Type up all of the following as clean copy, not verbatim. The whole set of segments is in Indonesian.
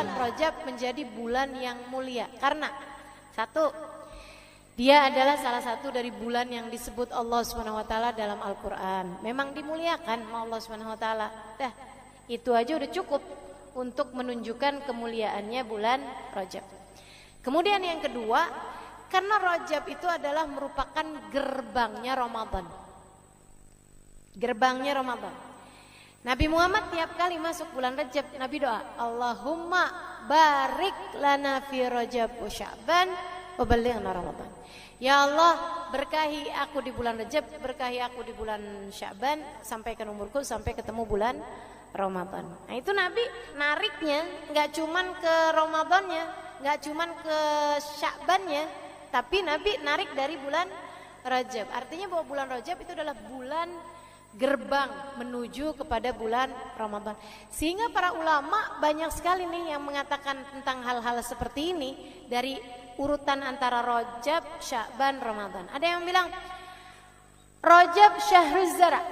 bulan Rajab menjadi bulan yang mulia? Karena satu, dia adalah salah satu dari bulan yang disebut Allah Subhanahu wa taala dalam Al-Qur'an. Memang dimuliakan sama Allah Subhanahu wa taala. Dah, itu aja udah cukup untuk menunjukkan kemuliaannya bulan Rajab. Kemudian yang kedua, karena Rajab itu adalah merupakan gerbangnya Ramadan. Gerbangnya Ramadan. Nabi Muhammad tiap kali masuk bulan Rajab, Nabi doa, Allahumma barik lana fi Rajab wa Sya'ban wa ballighna Ramadan. Ya Allah, berkahi aku di bulan Rajab, berkahi aku di bulan Sya'ban, sampaikan umurku sampai ketemu bulan Ramadan. Nah itu Nabi nariknya nggak cuman ke Ramadannya, nggak cuman ke Sya'bannya, tapi Nabi narik dari bulan Rajab. Artinya bahwa bulan Rajab itu adalah bulan gerbang menuju kepada bulan Ramadan. Sehingga para ulama banyak sekali nih yang mengatakan tentang hal-hal seperti ini dari urutan antara Rajab, Sya'ban, Ramadan. Ada yang bilang Rajab syahruz zara,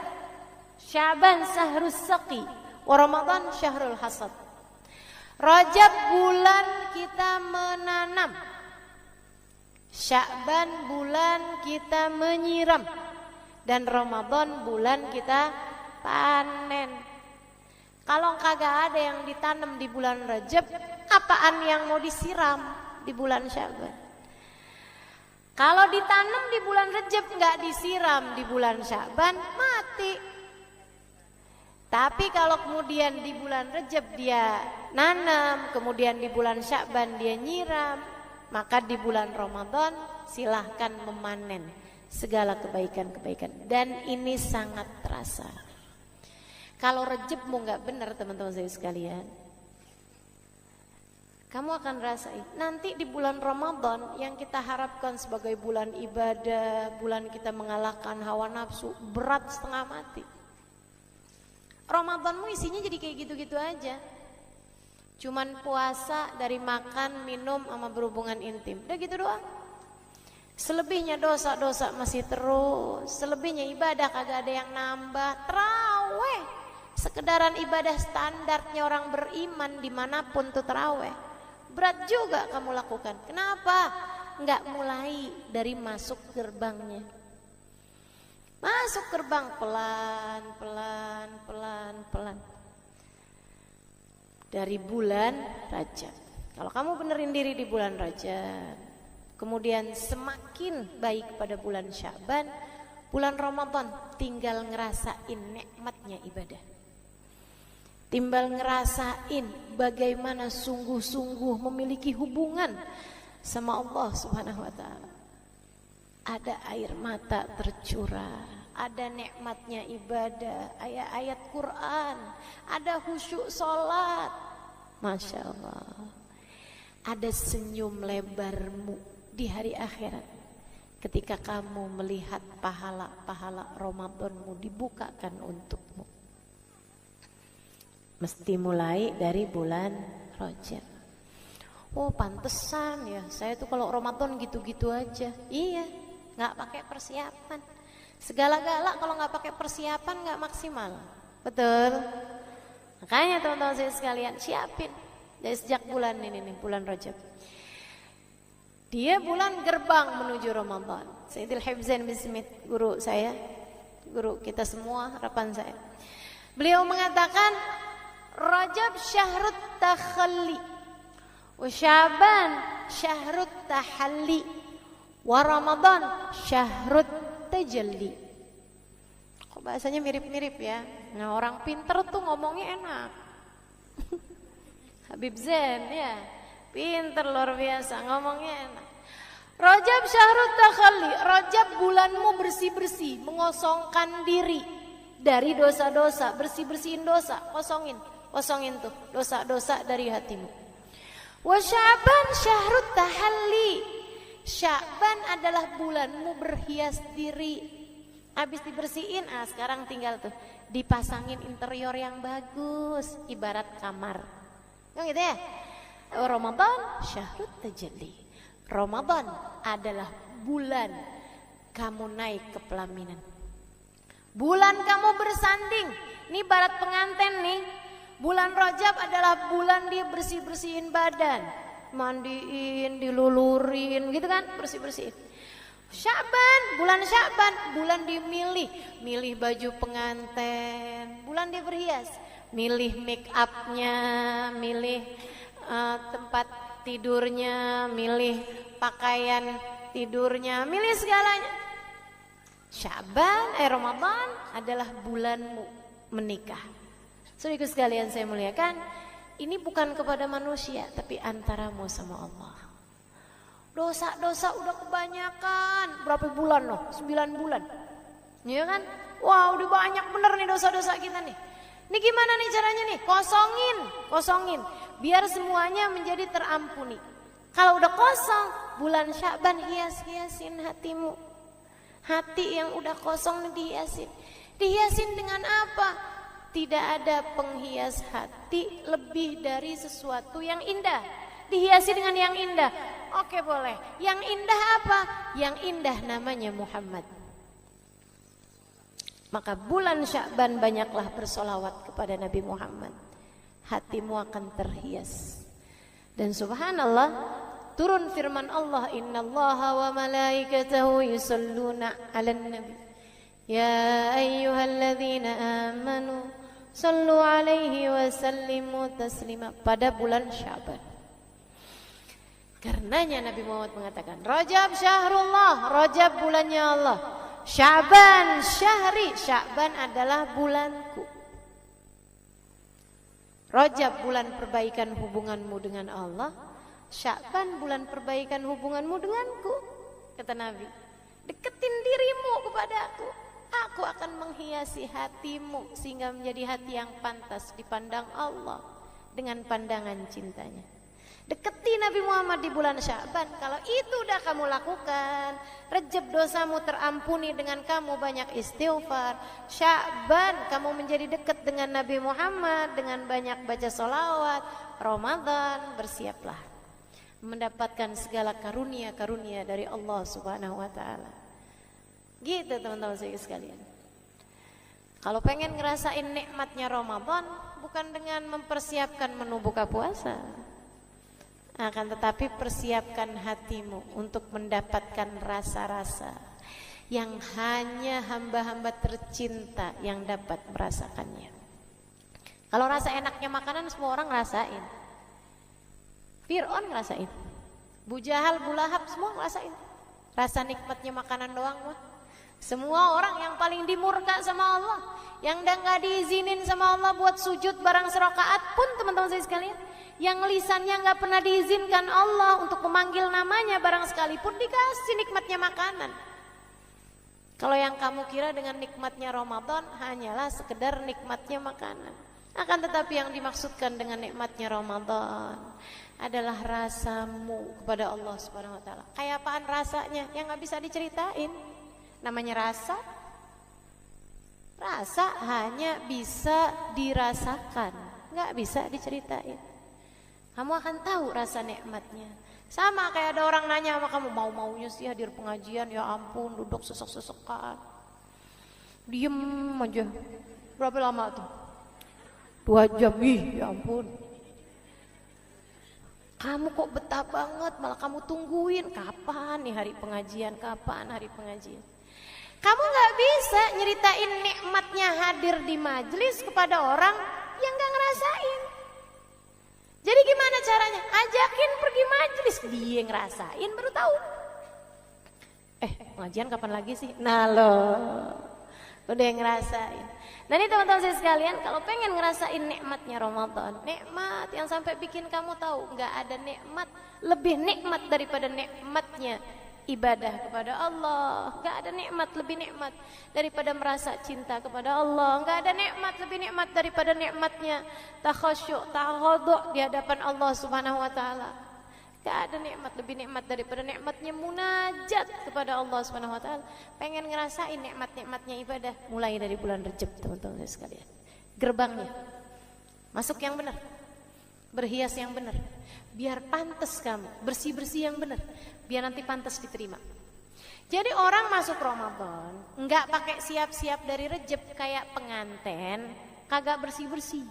Sya'ban syahrus saqi, wa Ramadan syahrul hasad. Rajab bulan kita menanam, Sya'ban bulan kita menyiram, dan Ramadan bulan kita panen. Kalau kagak ada yang ditanam di bulan Rajab, apaan yang mau disiram di bulan Sya'ban? Kalau ditanam di bulan Rajab nggak disiram di bulan Sya'ban, mati. Tapi kalau kemudian di bulan Rajab dia nanam, kemudian di bulan Sya'ban dia nyiram, maka di bulan Ramadan silahkan memanen segala kebaikan-kebaikan. Dan ini sangat terasa. Kalau Rajabmu nggak benar teman-teman saya sekalian, kamu akan rasain nanti di bulan Ramadan yang kita harapkan sebagai bulan ibadah, bulan kita mengalahkan hawa nafsu, berat setengah mati. Ramadanmu isinya jadi kayak gitu-gitu aja. Cuman puasa dari makan, minum, sama berhubungan intim. Udah gitu doang. Selebihnya dosa-dosa masih terus. Selebihnya ibadah kagak ada yang nambah. Terawih, sekedaran ibadah standarnya orang beriman dimanapun tuh terawih. Berat juga kamu lakukan. Kenapa? Nggak mulai dari masuk gerbangnya. Masuk gerbang pelan. Dari bulan Rajab. Kalau kamu benerin diri di bulan Rajab, kemudian semakin baik pada bulan Sya'ban, bulan Ramadan tinggal ngerasain nikmatnya ibadah. Tinggal ngerasain bagaimana sungguh-sungguh memiliki hubungan sama Allah Subhanahu wa taala. Ada air mata tercurah, ada nikmatnya ibadah, ayat-ayat Quran, ada khusyuk sholat, Masya Allah. Ada senyum lebarmu di hari akhirat ketika kamu melihat pahala-pahala Ramadanmu dibukakan untukmu. Mesti mulai dari bulan Rajab. Oh pantesan ya, saya tuh kalau Ramadan gitu-gitu aja. Iya, nggak pakai persiapan. Segala-gala kalau nggak pakai persiapan nggak maksimal. Betul. Makanya teman-teman saya sekalian siapin dari sejak bulan ini nih, bulan Rajab. Dia bulan gerbang menuju Ramadan. Sayyidil Hibzain bin Smith, guru saya, guru kita semua, harapan saya. Beliau mengatakan Rajab syahrut takhalli, wa Sya'ban syahrut tahalli, wa Ramadan syahrut tajalli. Kok bahasanya mirip-mirip ya? Nah orang pinter tuh ngomongnya enak. Habib Zain ya, pinter luar biasa ngomongnya enak. Rajab syahrut takhalli, Rajab bulanmu bersih-bersih, mengosongkan diri dari dosa-dosa, bersih-bersihin dosa, kosongin tuh dosa-dosa dari hatimu. Wa Sya'ban syahrut tahalli, Sya'ban adalah bulanmu berhias diri. Habis dibersihin, sekarang tinggal tuh dipasangin interior yang bagus, ibarat kamar. Yang gitu ya. Ramadan syahrut tajalli. Ramadan adalah bulan kamu naik ke pelaminan. Bulan kamu bersanding. Ini barat pengantin nih. Bulan Rajab adalah bulan dia bersih-bersihin badan, mandiin, dilulurin gitu kan, bersih-bersihin. Bulan Sya'ban, bulan dimilih, milih baju pengantin, bulan dia berhias, milih make upnya, milih tempat tidurnya, milih pakaian tidurnya, milih segalanya. Ramadan adalah bulanmu menikah. Saudaraku sekalian saya muliakan, ini bukan kepada manusia tapi antaramu sama Allah. Dosa-dosa udah kebanyakan. Berapa bulan loh? 9 bulan. Iya kan? Wah, udah banyak bener nih dosa-dosa kita nih. Ini gimana nih caranya nih? Kosongin. Biar semuanya menjadi terampuni. Kalau udah kosong, bulan Sya'ban hiasin hatimu. Hati yang udah kosong dihiasin. Dihiasin dengan apa? Tidak ada penghias hati lebih dari sesuatu yang indah. Dihiasi dengan yang indah. Oke, boleh. Yang indah apa? Yang indah namanya Muhammad. Maka bulan Sya'ban banyaklah bersolawat kepada Nabi Muhammad. Hatimu akan terhias. Dan subhanallah, turun firman Allah, innallaha wa malaikatahu yusalluna 'alan nabi. Ya ayyuhalladzina amanu sallu alaihi wa sallimu taslima. Pada bulan Sya'ban. Karenanya Nabi Muhammad mengatakan, Rajab syahrullah, Rajab bulannya Allah. Sya'ban syahri, Sya'ban adalah bulanku. Rajab bulan perbaikan hubunganmu dengan Allah, Sya'ban bulan perbaikan hubunganmu denganku. Kata Nabi, deketin dirimu kepada aku akan menghiasi hatimu sehingga menjadi hati yang pantas dipandang Allah dengan pandangan cintanya. Deketi Nabi Muhammad di bulan Sya'ban. Kalau itu udah kamu lakukan, Rajab dosamu terampuni dengan kamu banyak istighfar. Sya'ban kamu menjadi dekat dengan Nabi Muhammad dengan banyak baca sholawat. Ramadan bersiaplah mendapatkan segala karunia-karunia dari Allah Subhanahu wa ta'ala. Gitu teman-teman saya sekalian. Kalau pengen ngerasain nikmatnya Ramadan, bukan dengan mempersiapkan menu buka puasa, akan tetapi persiapkan hatimu untuk mendapatkan rasa-rasa yang hanya hamba-hamba tercinta yang dapat merasakannya. Kalau rasa enaknya makanan semua orang ngerasain. Fir'aun ngerasain, Bu Jahal, Bu Lahab semua ngerasain. Rasa nikmatnya makanan doang mah. Semua orang yang paling dimurka sama Allah, yang gak diizinin sama Allah buat sujud barang serakaat pun teman-teman saya sekalian, yang lisannya gak pernah diizinkan Allah untuk memanggil namanya barang sekalipun dikasih nikmatnya makanan. Kalau yang kamu kira dengan nikmatnya Ramadan hanyalah sekedar nikmatnya makanan. Akan tetapi yang dimaksudkan dengan nikmatnya Ramadan adalah rasamu kepada Allah Subhanahu wa ta'ala. Kayak apaan rasanya yang gak bisa diceritain. Namanya rasa. Rasa hanya bisa dirasakan, gak bisa diceritain. Kamu akan tahu rasa nikmatnya. Sama kayak ada orang nanya sama kamu, mau-maunya sih hadir pengajian, ya ampun duduk sesek-sesekan, diem aja. Berapa lama tuh? 2 jam, ya ampun. Kamu kok betah banget, malah kamu tungguin kapan nih hari pengajian, kapan hari pengajian. Kamu gak bisa nyeritain nikmatnya hadir di majelis kepada orang yang gak ngerasain. Jadi gimana caranya? Ajakin pergi majelis, dia ngerasain baru tahu. Pengajian kapan lagi sih? Nah loh, udah ngerasain. Nah ini teman-teman saya sekalian, kalau pengen ngerasain nikmatnya Ramadan, nikmat yang sampai bikin kamu tahu gak ada nikmat lebih nikmat daripada nikmatnya ibadah kepada Allah. Gak ada nikmat lebih nikmat daripada merasa cinta kepada Allah. Gak ada nikmat lebih nikmat daripada nikmatnya takhasyuk, tawadhu di hadapan Allah Subhanahu wa ta'ala. Gak ada nikmat lebih nikmat daripada nikmatnya munajat kepada Allah Subhanahu wa ta'ala. Pengen ngerasain nikmat-nikmatnya ibadah, mulai dari bulan Rajab teman-teman sekalian. Gerbangnya masuk yang benar, berhias yang benar, biar pantas kamu, bersih-bersih yang benar, biar nanti pantas diterima. Jadi orang masuk Ramadan enggak pakai siap-siap dari Rajab kayak pengantin, kagak bersih-bersih.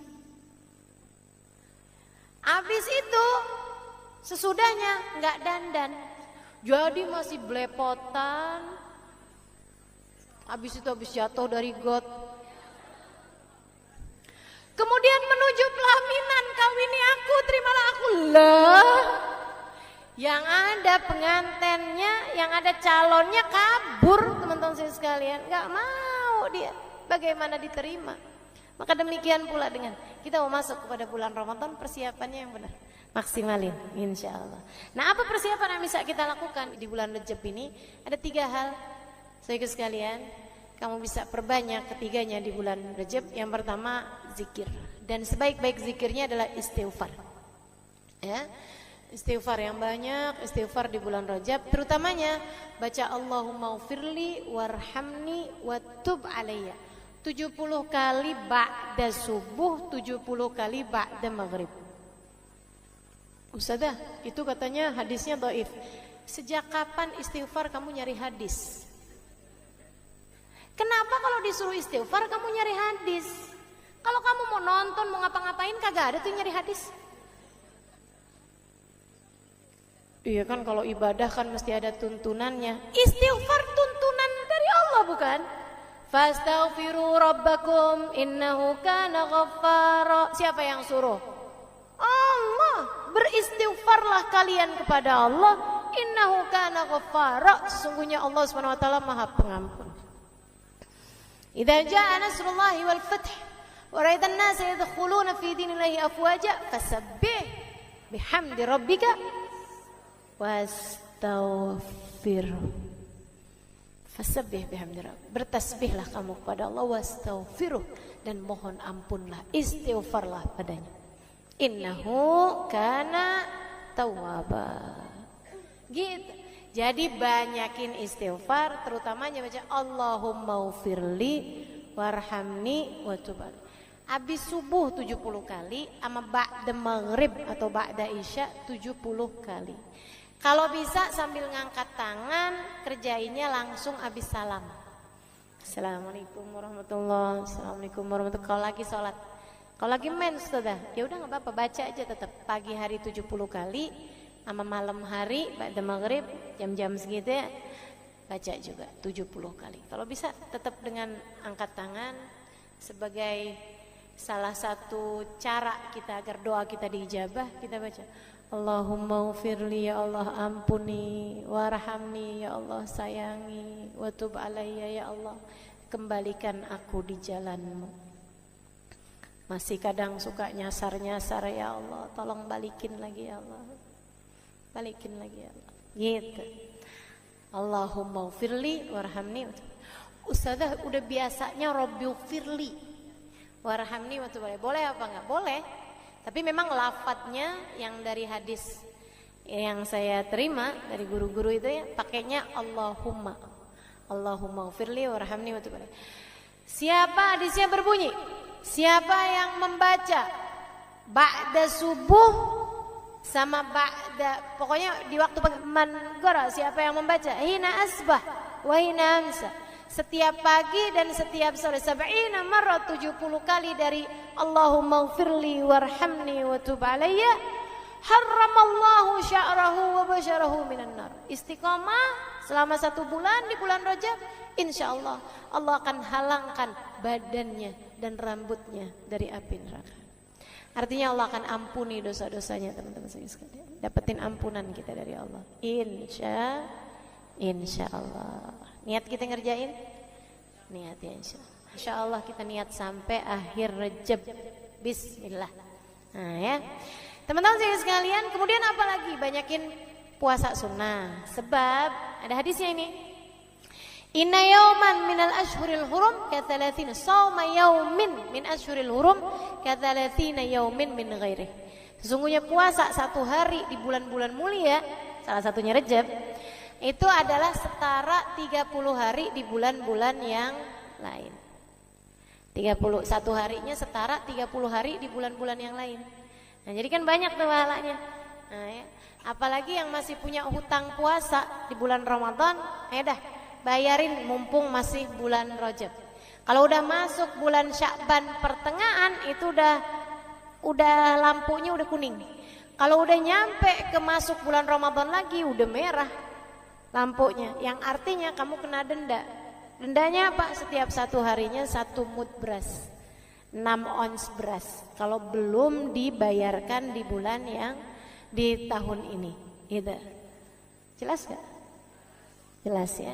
Habis itu sesudahnya nggak dandan, jadi masih belepotan. Habis itu habis jatuh dari got, kemudian menuju pelaminan, kawini aku, terimalah aku. Lah, yang ada pengantennya, yang ada calonnya kabur, teman-teman saya sekalian, nggak mau dia. Bagaimana diterima? Maka demikian pula dengan kita mau masuk kepada bulan Ramadan, persiapannya yang benar, maksimalin, insya Allah. Nah, apa persiapan yang bisa kita lakukan di bulan Rajab ini? Ada 3 hal, saudara sekalian, kamu bisa perbanyak ketiganya di bulan Rajab. Yang pertama, zikir, dan sebaik-baik zikirnya adalah istighfar. Ya, istighfar yang banyak, istighfar di bulan Rajab, terutamanya baca Allahumma ufirli warhamni watub alayya 70 kali ba'da subuh, 70 kali ba'da maghrib. Ustazah, itu katanya hadisnya dhaif. Sejak kapan istighfar kamu nyari hadis? Kenapa kalau disuruh istighfar kamu nyari hadis? Kalau kamu mau nonton, mau ngapa-ngapain, kagak ada tuh nyari hadis. Iya kan, kalau ibadah kan mesti ada tuntunannya. Istighfar tuntunan dari Allah, bukan? Fastaghfiru rabbakum innahu kana ghaffara. Siapa yang suruh? Allah. Beristighfarlah kalian kepada Allah, innahu kana ghaffara. Sesungguhnya Allah Subhanahu wa taala Maha Pengampun. Idza jaa nasrullahi wal fath wa ra'aitan nasa yadkhuluna fi dinillahi afwaja fasabbih bihamdi rabbika wastaghfir. Fasabbih bihamdi rabbika. Bertasbihlah kamu kepada Allah, wastaghfiruh, dan mohon ampunlah, istighfarlah padanya. Innahu kana tawwaba. Gitu. Jadi banyakin istighfar, terutamanya baca Allahumma ufirli warhamni watub alayya. Habis subuh 70 kali, sama ba'da maghrib atau ba'da isya 70 kali. Kalau bisa sambil ngangkat tangan, kerjainnya langsung habis salam. Assalamualaikum warahmatullahi wabarakatuh. Assalamualaikum warahmatullahi wabarakatuh. Kalau lagi sholat, kalau lagi mens, sudah, ya udah nggak apa-apa, baca aja tetap. Pagi hari 70 kali, sama malam hari ba'da maghrib jam-jam segitu ya, baca juga 70 kali. Kalau bisa tetap dengan angkat tangan sebagai salah satu cara kita agar doa kita diijabah. Kita baca Allahumma ufirli, ya Allah ampuni, warhamni, ya Allah sayangi, watub alayya, ya Allah kembalikan aku di jalanmu. Masih kadang suka nyasar-nyasar, ya Allah tolong balikin lagi, ya Allah balikin lagi, ya Allah. Gitu. Allahumma ufirli warhamni. Ustazah udah biasanya Rabbi ufirli warhamni watub alayya. Boleh apa enggak? Boleh. Tapi memang lafadznya yang dari hadis yang saya terima dari guru-guru itu ya, pakainya Allahumma. Allahumma ufirli warhamni watub alayya. Siapa hadisnya berbunyi? Siapa yang membaca ba'da subuh sama ba'da, pokoknya di waktu manggara, siapa yang membaca hina asbah wa hina amsa, setiap pagi dan setiap sore, 70 marrat, 70 kali dari Allahumma ufirli warhamni watub alayya, harramallahu sya'rahu wa basyarahu minan nar. Istiqomah selama 1 bulan di bulan Rajab, insyaallah Allah akan halangkan badannya dan rambutnya dari api neraka. Artinya Allah akan ampuni dosa-dosanya, teman-teman sekalian. Dapetin ampunan kita dari Allah, insya Allah. Niat kita ngerjain? Niat ya insya Allah kita niat sampai akhir Rajab. Bismillah. Nah ya, teman-teman sekalian, kemudian apa lagi? Banyakin puasa sunnah. Sebab ada hadisnya ini. Inna yauman minal ashhuril hurum kathalathina sawma yaumin min ashhuril hurum kathalathina yaumin min ghairih. Sesungguhnya puasa 1 hari di bulan-bulan mulia, salah satunya Rajab, itu adalah setara 30 hari di bulan-bulan yang lain. 31 harinya setara 30 hari di bulan-bulan yang lain. Nah, jadi kan banyak tuh pahalanya. Nah, ya. Apalagi yang masih punya hutang puasa di bulan Ramadan, ya dah bayarin mumpung masih bulan Rajab. Kalau udah masuk bulan Sya'ban pertengahan, itu udah udah lampunya udah kuning. Kalau udah nyampe ke masuk bulan Ramadan lagi udah merah lampunya, yang artinya kamu kena denda. Dendanya apa? Setiap 1 harinya 1 mud beras, 6 ons beras, kalau belum dibayarkan di bulan yang di tahun ini gitu. Jelas gak? Jelas ya.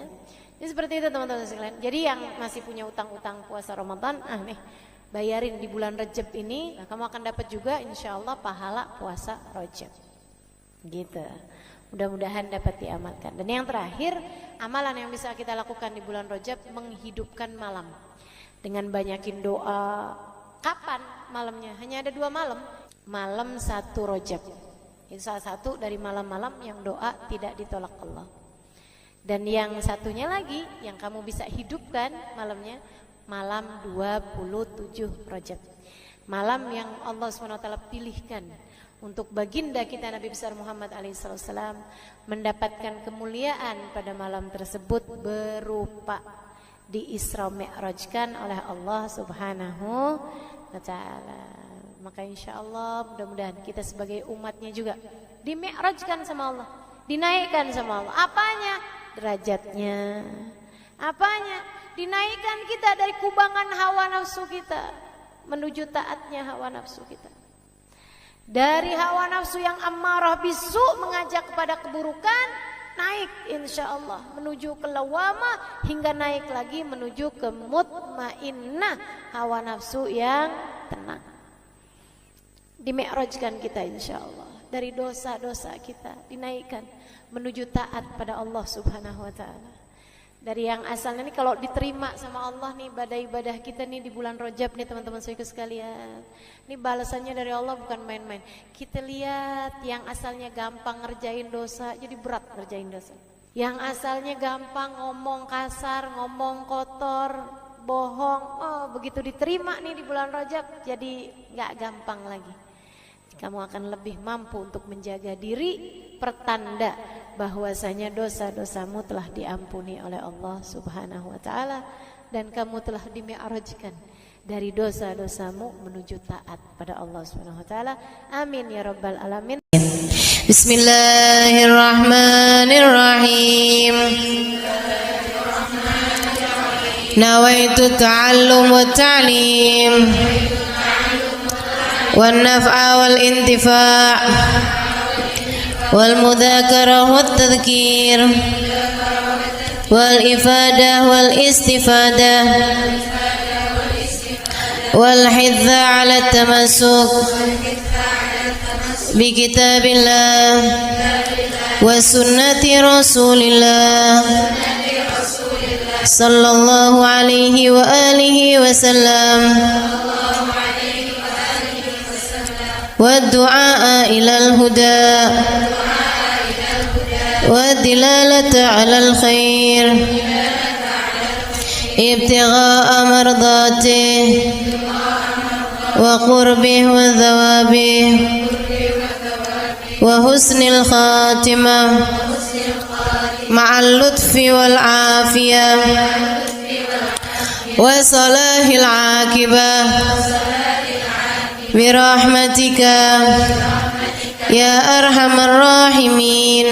Jadi seperti itu teman-teman sekalian. Jadi yang masih punya utang-utang puasa Ramadan, nih bayarin di bulan Rajab ini, nah, kamu akan dapat juga insya Allah pahala puasa Rajab gitu. Mudah-mudahan dapat diamalkan. Dan yang terakhir, amalan yang bisa kita lakukan di bulan Rajab, menghidupkan malam dengan banyakin doa. Kapan malamnya? Hanya ada 2 malam. Malam 1 Rajab, itu salah satu dari malam-malam yang doa tidak ditolak Allah. Dan yang satunya lagi yang kamu bisa hidupkan malamnya, malam 27 Rajab, malam yang Allah SWT pilihkan untuk baginda kita Nabi besar Muhammad alaihissalam mendapatkan kemuliaan pada malam tersebut berupa di Isra Mi'rajkan oleh Allah Subhanahu wa Ta'ala. Maka insya Allah mudah-mudahan kita sebagai umatnya juga di Mi'rajkan sama Allah, dinaikkan sama Allah. Apanya? Derajatnya. Apanya? Dinaikkan kita dari kubangan hawa nafsu kita menuju taatnya hawa nafsu kita. Dari hawa nafsu yang ammarah bisu mengajak kepada keburukan, naik insya Allah menuju ke lawamah, hingga naik lagi menuju ke mutmainnah, hawa nafsu yang tenang. Dimi'rajkan kita insya Allah, dari dosa-dosa kita dinaikkan menuju taat pada Allah Subhanahu wa Ta'ala. Dari yang asalnya nih kalau diterima sama Allah nih ibadah-ibadah kita nih di bulan Rajab nih teman-teman saudara sekalian, ini balasannya dari Allah bukan main-main. Kita lihat yang asalnya gampang ngerjain dosa jadi berat ngerjain dosa. Yang asalnya gampang ngomong kasar, ngomong kotor, bohong, begitu diterima nih di bulan Rajab jadi nggak gampang lagi. Kamu akan lebih mampu untuk menjaga diri, pertanda bahwasanya dosa-dosamu telah diampuni oleh Allah Subhanahu wa Ta'ala, dan kamu telah dimi'rajkan dari dosa-dosamu menuju taat pada Allah Subhanahu wa Ta'ala. Amin ya rabbal alamin. Bismillahirrahmanirrahim. Nawaitu ta'allum wa ta'lim والنفع والانتفاع والمذاكرة والتذكير والإفادة والاستفادة والحث على التمسك بكتاب الله وسنة رسول الله صلى الله عليه وآله وسلم والدعاء إلى الهدى والدلالة على الخير ابتغاء مرضاته وقربه وثوابه وحسن الخاتمة مع اللطف والعافية وصلاح العاقبة برحمتك يا أرحم الراحمين.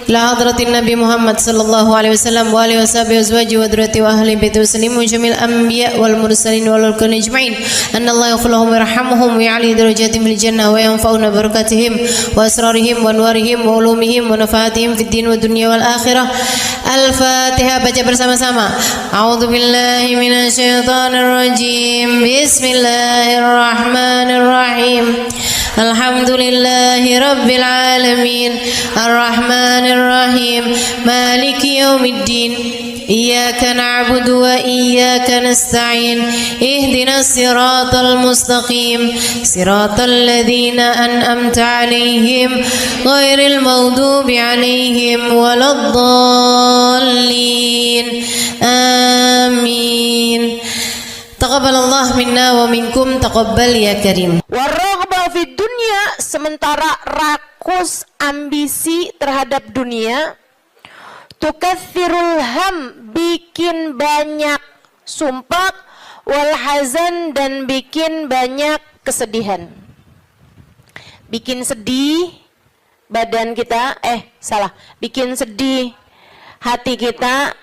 إلى حضرة النبي محمد صلى الله عليه وسلم وآله وصحبه وأزواجه وذريته وأهل بيته وسلم وجميع الأنبياء والمرسلين والأولياء أجمعين أن الله يغفر لهم ويرحمهم ويعلي درجاتهم في الجنة وينفعنا ببركاتهم وأسرارهم وأنوارهم وعلومهم ونفعاتهم في الدين والدنيا والآخرة. الفاتحة. Baca bersama-sama. A'udzu billahi minasyaitonir rajim. Bismillahirrahmanirrahim. Alhamdulillahi rabbil alamin. Arrahmanir rahim. Maliki yaumiddin. Iyyaka na'budu wa iyyaka nasta'in. Ihdinas siratal mustaqim. Siratal ladzina an'amta 'alaihim ghairil maghdubi 'alaihim waladdallin. Amin. Taqabbalallah minna wa minkum, taqabbal ya karim. Warraghbah fid dunya, sementara rakus ambisi terhadap dunia, tukatsirul ham, bikin banyak sumpah, wal hazan, dan bikin banyak kesedihan. Bikin sedih badan kita, bikin sedih hati kita,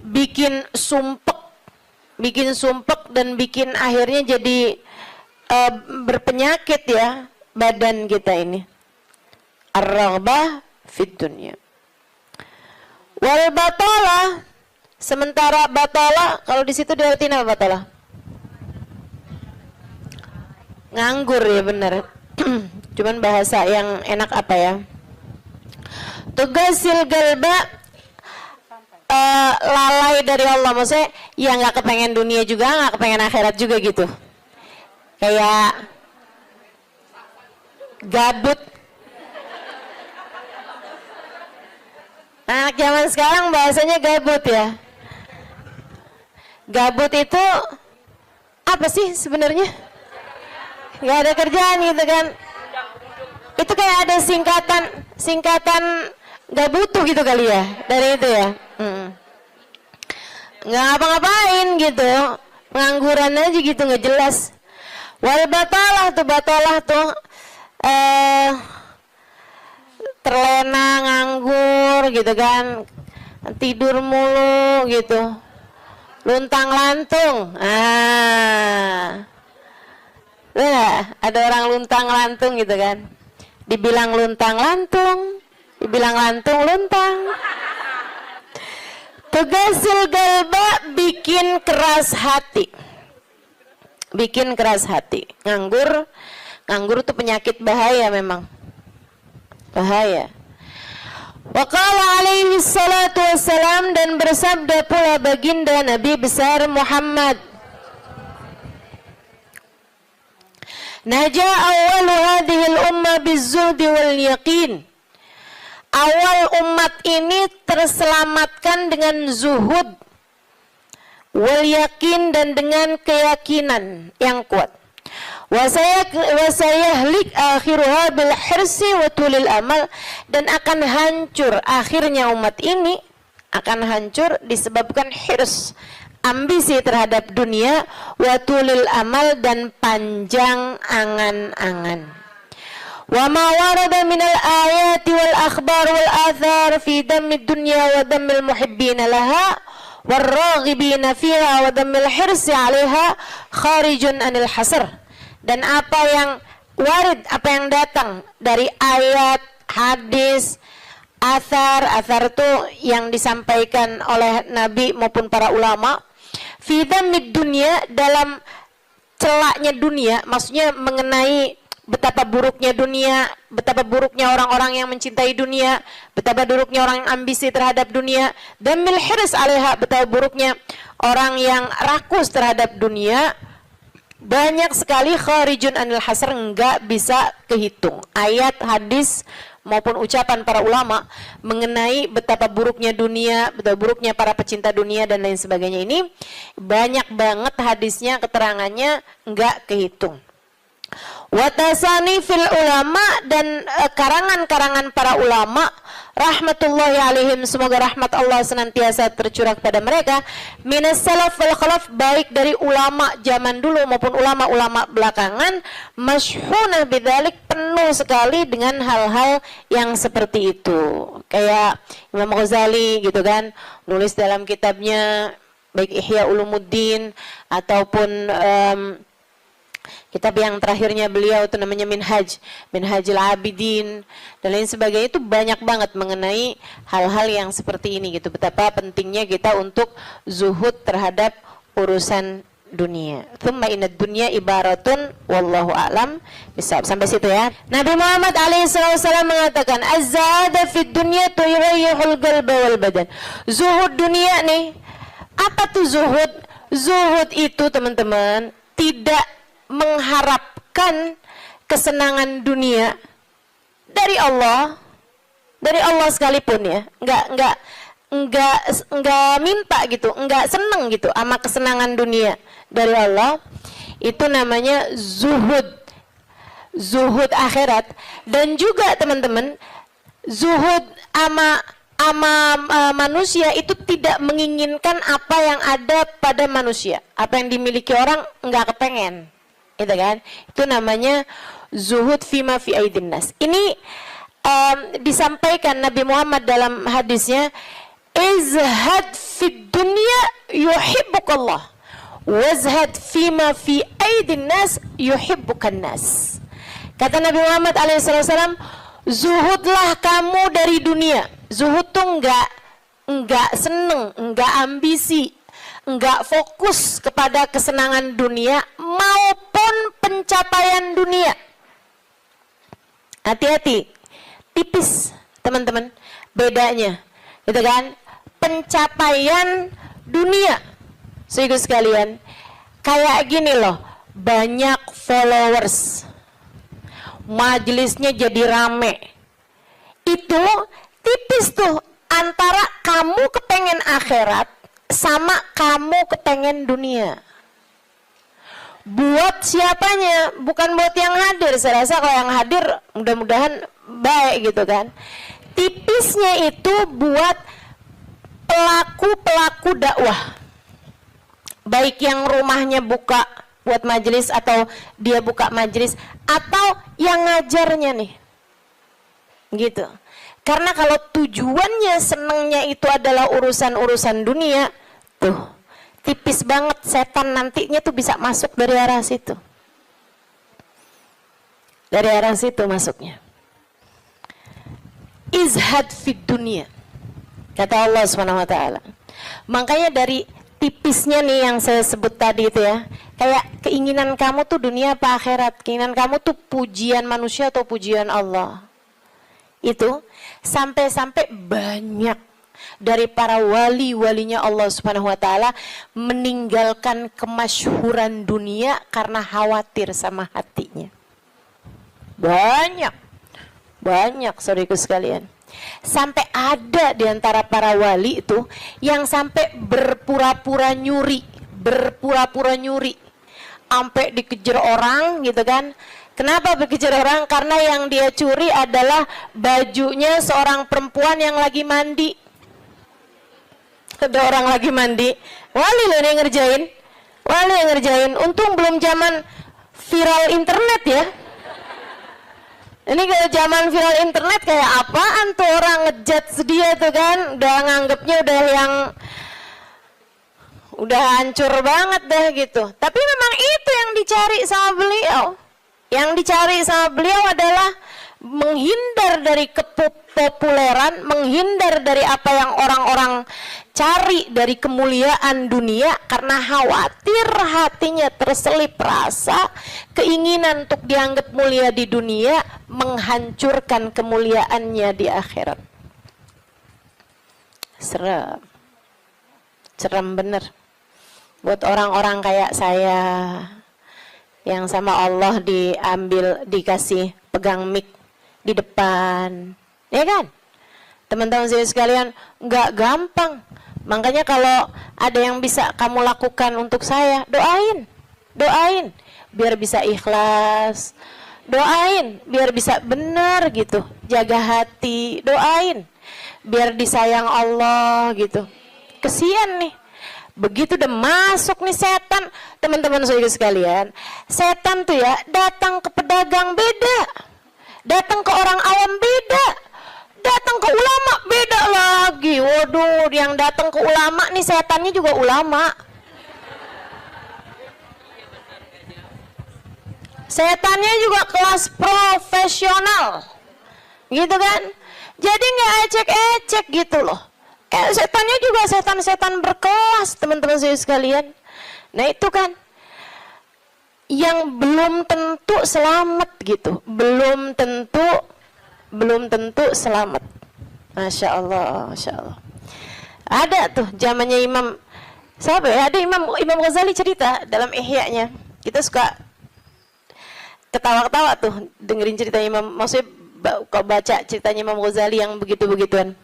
bikin sumpek dan bikin akhirnya jadi berpenyakit ya badan kita ini. Ar-raghbah fid dunya. Wal batalah, sementara batalah kalau di situ diartiin apa batalah? Nganggur ya benar. Cuman bahasa yang enak apa ya? Tugasil galba, lalai dari Allah, maksudnya ya nggak kepengen dunia juga, nggak kepengen akhirat juga gitu. Kayak gabut. Anak zaman sekarang bahasanya gabut ya. Gabut itu apa sih sebenarnya? Nggak ada kerjaan gitu kan? Itu kayak ada singkatan nggak butuh gitu kali ya dari itu ya. Nggak ngapa-ngapain gitu, pengangguran aja gitu nggak jelas. Wal batalah tuh terlena, nganggur gitu kan, tidur mulu gitu, luntang lantung. Ada orang luntang lantung gitu kan, dibilang luntang lantung, dibilang lantung luntang. Tugasil galba, bikin keras hati. Bikin keras hati. Nganggur tuh penyakit bahaya memang. Bahaya. Wa qala alaihi salatu wassalam, dan bersabda pula baginda Nabi besar Muhammad, Naja awalu hadhihi al-umma bizuhdi wal yaqin. Awal umat ini terselamatkan dengan zuhud wal yakin, dan dengan keyakinan yang kuat. Wasayahlik akhiruha bil hirsi wa tulil amal, dan akan hancur akhirnya umat ini, akan hancur disebabkan hirs, ambisi terhadap dunia, wa tulil amal, dan panjang angan-angan. Wa ma warada minal ayati wal akhbar wal athar fi dammi dunya wa dammil muhibbina laha warraghibina fiha wa dammil hirsi 'alaiha kharijun anil hasr. Dan apa yang warid, apa yang datang dari ayat, hadis, athar itu yang disampaikan oleh Nabi maupun para ulama, fi dammid dunya, dalam celaknya dunia, maksudnya mengenai betapa buruknya dunia, betapa buruknya orang-orang yang mencintai dunia, betapa buruknya orang yang ambisi terhadap dunia, dan mil hirs 'alaiha, betapa buruknya orang yang rakus terhadap dunia. Banyak sekali kharijun anil hasr, enggak bisa kehitung. Ayat, hadis maupun ucapan para ulama mengenai betapa buruknya dunia, betapa buruknya para pecinta dunia dan lain sebagainya, ini banyak banget hadisnya, keterangannya enggak kehitung. Watasani fil ulama, dan karangan-karangan para ulama rahmatullahi alaihim, semoga rahmat Allah senantiasa tercurah kepada mereka, minas salaf wal khalaf, baik dari ulama zaman dulu maupun ulama-ulama belakangan, masyhunah bidzalik, penuh sekali dengan hal-hal yang seperti itu. Kayak Imam Ghazali gitu kan, nulis dalam kitabnya baik Ihya Ulumuddin ataupun kitab yang terakhirnya beliau itu namanya Minhajul Abidin dan lain sebagainya, itu banyak banget mengenai hal-hal yang seperti ini gitu, betapa pentingnya kita untuk zuhud terhadap urusan dunia. Tsumma inad dunya ibaratun wallahu a'lam bisawab. Sampai situ ya. Nabi Muhammad alaihissalam mengatakan, az-zahada fid dunya tuyrihul qalba wal badan. Zuhud dunia nih. Apa tuh zuhud? Zuhud itu teman-teman tidak mengharapkan kesenangan dunia dari Allah sekalipun ya, enggak minta gitu, enggak seneng gitu sama kesenangan dunia dari Allah. Itu namanya zuhud akhirat. Dan juga teman-teman, zuhud ama manusia itu tidak menginginkan apa yang ada pada manusia, apa yang dimiliki orang enggak kepengen. gitu kan? Itu namanya zuhud fima fi aidin nas. Ini disampaikan Nabi Muhammad dalam hadisnya, izhad fid dunya yuhibbukallah, wazhad fima fi aidin nas yuhibbukan nas. Kata Nabi Muhammad alaihissalam, zuhudlah kamu dari dunia. Zuhud tuh enggak seneng, enggak ambisi, enggak fokus kepada kesenangan dunia maupun pencapaian dunia. Hati-hati, tipis teman-teman bedanya, gitu kan? Pencapaian dunia, saudara sekalian, kayak gini loh, banyak followers, majelisnya jadi rame, itu tipis tuh antara kamu kepengen akhirat sama kamu kepengen dunia. Buat siapanya, bukan buat yang hadir. Saya rasa kalau yang hadir mudah-mudahan baik gitu kan. Tipisnya itu buat pelaku-pelaku dakwah, baik yang rumahnya buka buat majelis atau dia buka majelis, atau yang ngajarnya nih gitu. Karena kalau tujuannya senengnya itu adalah urusan-urusan dunia, tuh tipis banget setan nantinya tuh bisa masuk dari arah situ. Dari arah situ masuknya. Izhad fid dunia, kata Allah SWT. Makanya dari tipisnya nih yang saya sebut tadi itu ya, kayak keinginan kamu tuh dunia apa akhirat, keinginan kamu tuh pujian manusia atau pujian Allah. Itu sampai-sampai banyak dari para wali-walinya Allah Subhanahu wa taala meninggalkan kemasyhuran dunia karena khawatir sama hatinya. Banyak saudaraku sekalian. Sampai ada di antara para wali itu yang sampai berpura-pura nyuri, sampai dikejar orang gitu kan. Kenapa dikejar orang? Karena yang dia curi adalah bajunya seorang perempuan yang lagi mandi. Ada orang lagi mandi, wali loh yang ngerjain. Untung belum zaman viral internet ya. Ini kalau zaman viral internet kayak apaan tuh, orang ngejudge dia tuh kan, udah nganggepnya udah hancur banget dah gitu. Tapi memang itu yang dicari sama beliau. Yang dicari sama beliau adalah menghindar dari kepopuleran, menghindar dari apa yang orang-orang cari dari kemuliaan dunia, karena khawatir hatinya terselip rasa keinginan untuk dianggap mulia di dunia, menghancurkan kemuliaannya di akhirat. Serem bener buat orang-orang kayak saya yang sama Allah dikasih pegang mic di depan, ya kan? Teman-teman saya sekalian, nggak gampang. Makanya kalau ada yang bisa kamu lakukan untuk saya, doain, biar bisa ikhlas, doain, biar bisa benar gitu, jaga hati, doain, biar disayang Allah gitu. Kesian nih, begitu udah masuk nih setan, teman-teman saya sekalian, setan tuh ya datang ke pedagang beda, datang ke orang awam beda, datang ke ulama beda lagi. Waduh, yang datang ke ulama nih setannya juga ulama. Setannya juga kelas profesional, gitu kan? Jadi nggak ecek-ecek gitu loh. Setannya juga setan-setan berkelas, teman-teman saya sekalian. Nah itu kan yang belum tentu selamat gitu, belum tentu selamat. Masya Allah. Ada tuh zamannya Imam, siapa ya? Ada Imam Ghazali cerita dalam Ihya-nya. Kita suka ketawa-ketawa tuh dengerin cerita Imam, maksudnya kalau baca ceritanya Imam Ghazali yang begitu-begituan.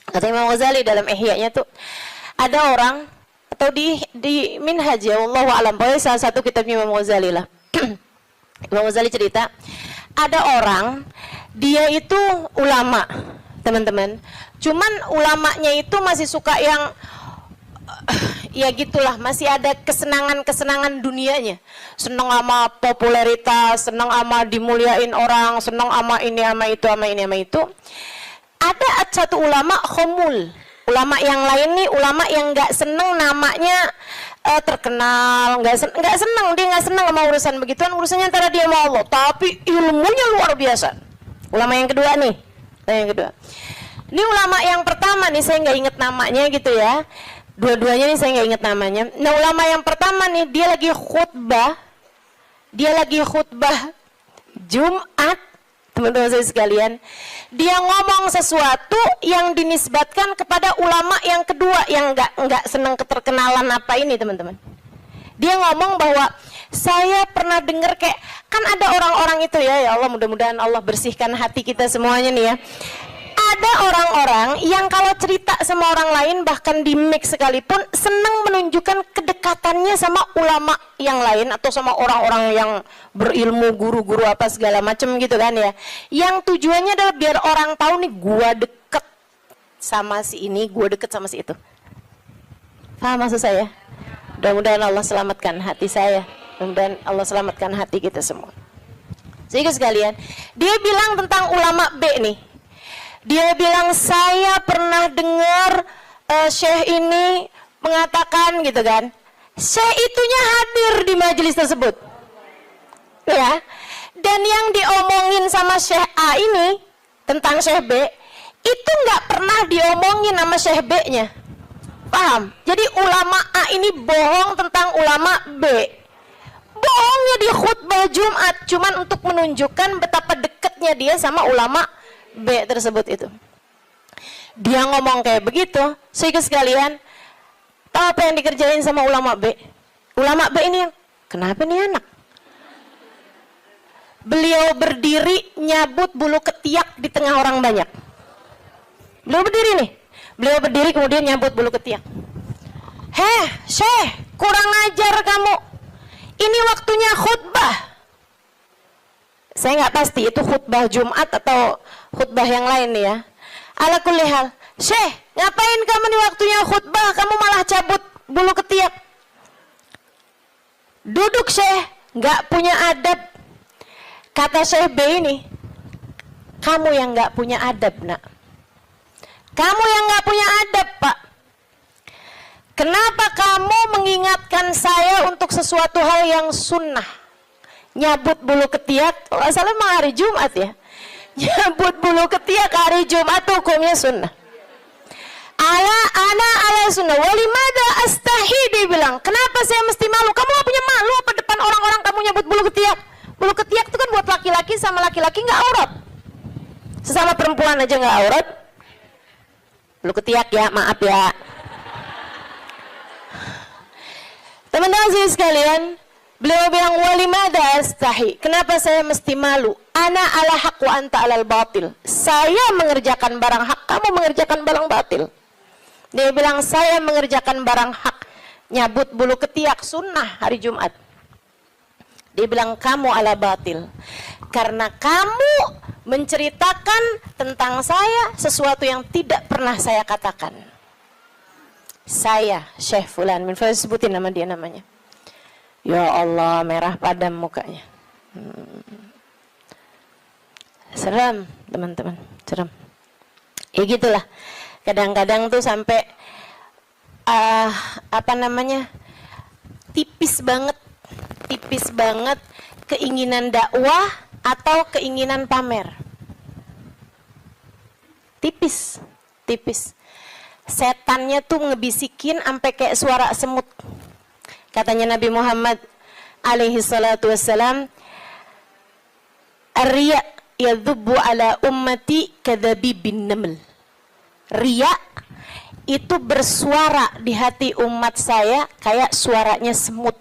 Kata Imam Ghazali dalam Ihya-nya tuh, ada orang atau di Minhaj ya, wallahu a'lam, pokoknya salah satu kitab Imam Ghazali lah. Imam Ghazali cerita, ada orang dia itu ulama, teman-teman. Cuman ulamanya itu masih suka yang ya gitulah, masih ada kesenangan-kesenangan dunianya. Senang sama popularitas, senang sama dimuliain orang, senang sama ini sama itu sama ini sama itu. Ada satu ulama khomul, ulama yang lain nih, ulama yang nggak seneng namanya terkenal, nggak seneng, dia nggak seneng sama urusan begituan, urusannya antara dia sama Allah, tapi ilmunya luar biasa. Ulama yang kedua nih, yang kedua. Ini ulama yang pertama nih, saya nggak inget namanya gitu ya. Dua-duanya nih saya nggak inget namanya. Nah, ulama yang pertama nih, dia lagi khutbah Jumat, teman-teman saya sekalian. Dia ngomong sesuatu yang dinisbatkan kepada ulama yang kedua yang nggak senang keterkenalan apa ini, teman-teman. Dia ngomong bahwa saya pernah dengar kayak, kan ada orang-orang itu ya Allah, mudah-mudahan Allah bersihkan hati kita semuanya nih ya. Ada orang-orang yang kalau cerita sama orang lain, bahkan di mic sekalipun, senang menunjukkan kedekatannya sama ulama yang lain atau sama orang-orang yang berilmu, guru-guru apa segala macam gitu kan ya. Yang tujuannya adalah biar orang tahu nih, gua deket sama si ini, gua deket sama si itu. Paham maksud saya? Mudah-mudahan Allah selamatkan hati saya. Mudah-mudahan Allah selamatkan hati kita semua. Sehingga sekalian, dia bilang tentang ulama B nih. Dia bilang, saya pernah dengar syekh ini mengatakan gitu kan. Syekh itunya hadir di majelis tersebut. Ya. Dan yang diomongin sama syekh A ini tentang syekh B, itu nggak pernah diomongin sama syekh B-nya. Paham? Jadi ulama A ini bohong tentang ulama B. Bohongnya di khutbah Jumat cuman untuk menunjukkan betapa dekatnya dia sama ulama B tersebut itu. Dia ngomong kayak begitu, sehingga sekalian, tahu apa yang dikerjain sama ulama B? Ulama B ini yang, kenapa nih anak? Beliau berdiri nyabut bulu ketiak di tengah orang banyak. Beliau berdiri nih, beliau berdiri kemudian nyabut bulu ketiak. Heh, Syekh, kurang ajar kamu. Ini waktunya khutbah. Saya nggak pasti itu khutbah Jumat atau khutbah yang lain nih ya. Ala kulli hal, Syekh, ngapain kamu di waktunya khutbah, kamu malah cabut bulu ketiak? Duduk Syekh, nggak punya adab. Kata Syekh B ini, kamu yang nggak punya adab nak. Kamu yang nggak punya adab Pak. Kenapa kamu mengingatkan saya untuk sesuatu hal yang sunnah? Nyabut bulu ketiak, kalau salah memang hari Jumat ya. Nyabut bulu ketiak hari Jumat hukumnya sunnah. Ala sunnah. Walimada astahi, dia bilang. Kenapa saya mesti malu? Kamu gak punya malu apa depan orang-orang kamu nyabut bulu ketiak? Bulu ketiak itu kan buat laki-laki sama laki-laki nggak aurat. Sesama perempuan aja nggak aurat. Bulu ketiak ya, maaf ya. Teman-teman sekalian, beliau bilang walimada astahi. Kenapa saya mesti malu? Ana ala haq wa anta alal batil. Saya mengerjakan barang hak, kamu mengerjakan barang batil. Dia bilang saya mengerjakan barang hak, nyabut bulu ketiak sunnah hari Jumat. Dia bilang kamu ala batil. Karena kamu menceritakan tentang saya sesuatu yang tidak pernah saya katakan. Saya Syekh Fulan, sebutin nama dia namanya. Ya Allah, merah padam mukanya. Seram, teman-teman, seram. Ya gitulah. Kadang-kadang tuh sampai tipis banget keinginan dakwah atau keinginan pamer. Tipis. Setannya tuh ngebisikin sampai kayak suara semut. Katanya Nabi Muhammad alaihi salatu wassalam, "Ar-riya yadhubbu ala ummati kadzabibin naml." Riya itu bersuara di hati umat saya kayak suaranya semut.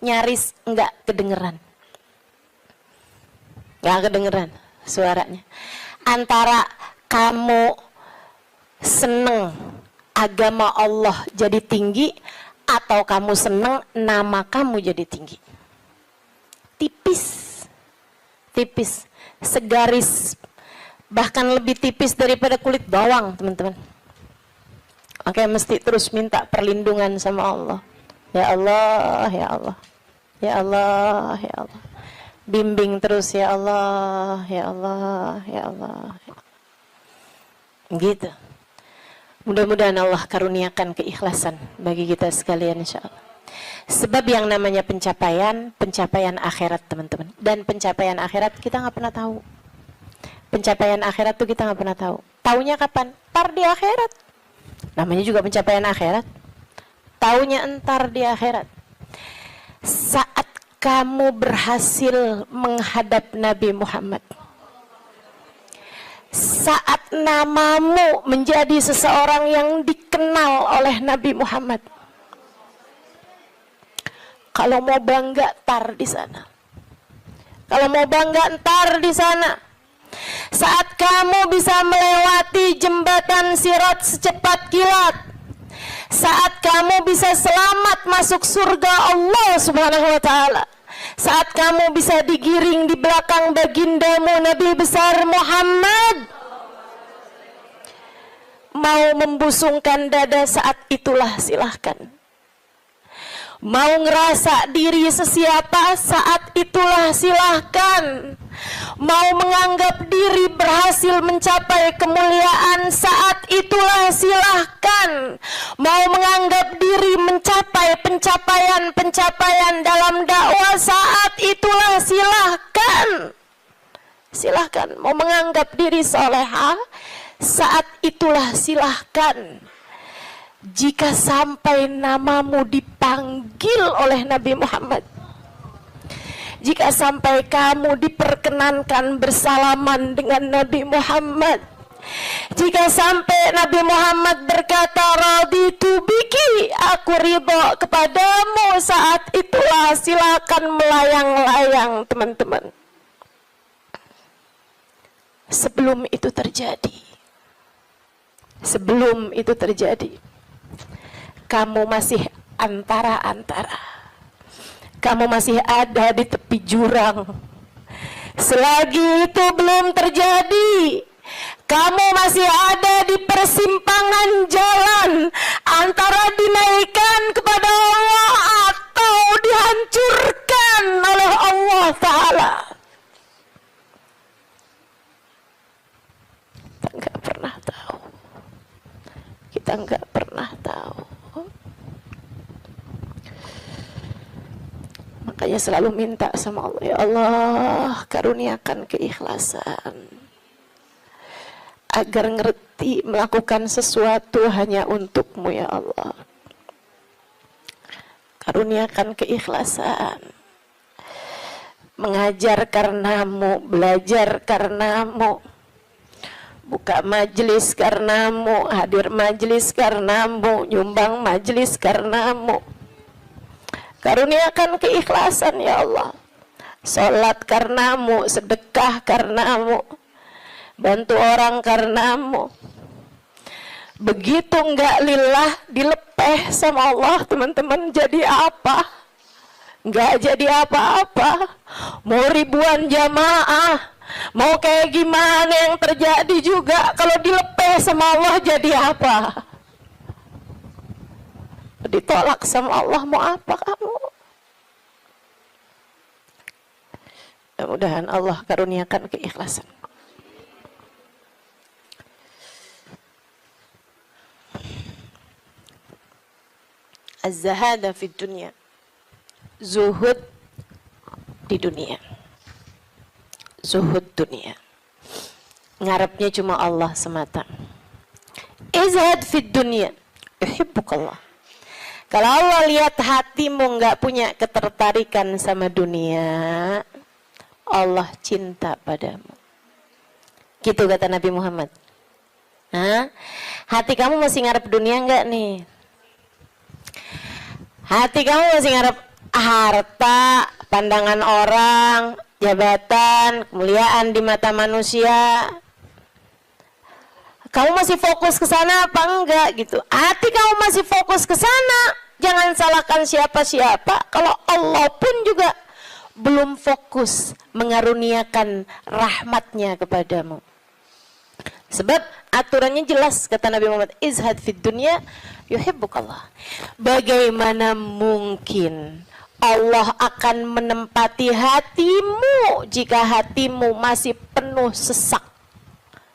Nyaris enggak kedengeran. Enggak kedengeran suaranya. Antara kamu seneng agama Allah jadi tinggi atau kamu seneng nama kamu jadi tinggi. Tipis, segaris, bahkan lebih tipis daripada kulit bawang, teman-teman. Makanya mesti terus minta perlindungan sama Allah. Ya Allah, ya Allah. Ya Allah, ya Allah. Bimbing terus ya Allah, ya Allah, ya Allah. Gitu. Mudah-mudahan Allah karuniakan keikhlasan bagi kita sekalian insyaallah. Sebab yang namanya pencapaian akhirat teman-teman. Dan pencapaian akhirat kita nggak pernah tahu. Pencapaian akhirat tuh kita nggak pernah tahu. Taunya kapan? Ntar di akhirat. Namanya juga pencapaian akhirat. Taunya entar di akhirat. Saat kamu berhasil menghadap Nabi Muhammad, saat namamu menjadi seseorang yang dikenal oleh Nabi Muhammad, kalau mau bangga tar di sana. Kalau mau bangga ntar di sana. Saat kamu bisa melewati jembatan Sirat secepat kilat, saat kamu bisa selamat masuk surga Allah Subhanahu wa taala, saat kamu bisa digiring di belakang bagindamu Nabi besar Muhammad, mau membusungkan dada saat itulah silahkan. Mau ngerasa diri sesiapa saat itulah silahkan. Mau menganggap diri berhasil mencapai kemuliaan saat itulah silahkan. Mau menganggap diri mencapai pencapaian dalam dakwah saat itulah silahkan. Silahkan. Mau menganggap diri soleha saat itulah silahkan. Jika sampai namamu dipanggil oleh Nabi Muhammad, jika sampai kamu diperkenankan bersalaman dengan Nabi Muhammad, jika sampai Nabi Muhammad berkata raditu biki, aku ridho kepadamu, saat itulah silakan melayang-layang teman-teman. Sebelum itu terjadi, kamu masih antara-antara. Kamu masih ada di tepi jurang. Selagi itu belum terjadi, kamu masih ada di persimpangan jalan antara dinaikkan kepada Allah atau dihancurkan oleh Allah Ta'ala. Kita nggak pernah tahu. Kita nggak pernah tahu. Makanya selalu minta sama Allah, ya Allah karuniakan keikhlasan agar ngerti melakukan sesuatu hanya untukmu ya Allah. Karuniakan keikhlasan, mengajar karenamu, belajar karenamu, buka majelis karenamu, hadir majelis karenamu, nyumbang majelis karenamu. Karuniakan keikhlasan ya Allah. Salat karenamu, sedekah karenamu, bantu orang karenamu. Begitu enggak lillah, dilepeh sama Allah teman-teman, jadi apa? Enggak jadi apa-apa. Mau ribuan jamaah, mau kayak gimana yang terjadi juga, kalau dilepeh sama Allah jadi apa? Ditolak sama Allah, mau apa kamu? Mudah-mudahan Allah karuniakan keikhlasan. Az-zahada fid dunya, zuhud di dunia, zuhud dunia, ngarepnya cuma Allah semata. Izhad fid dunya, yuhibbukallah. Kalau Allah lihat hatimu nggak punya ketertarikan sama dunia, Allah cinta padamu. Gitu kata Nabi Muhammad. Hah? Hati kamu masih ngarep dunia nggak nih? Hati kamu masih ngarep harta, pandangan orang, jabatan, kemuliaan di mata manusia? Kamu masih fokus ke sana apa enggak gitu? Hati kamu masih fokus ke sana, jangan salahkan siapa-siapa. Kalau Allah pun juga belum fokus mengaruniakan rahmatnya kepadamu. Sebab aturannya jelas, kata Nabi Muhammad, izhad fid dunya yuhibbukallah. Bagaimana mungkin Allah akan menempati hatimu jika hatimu masih penuh sesak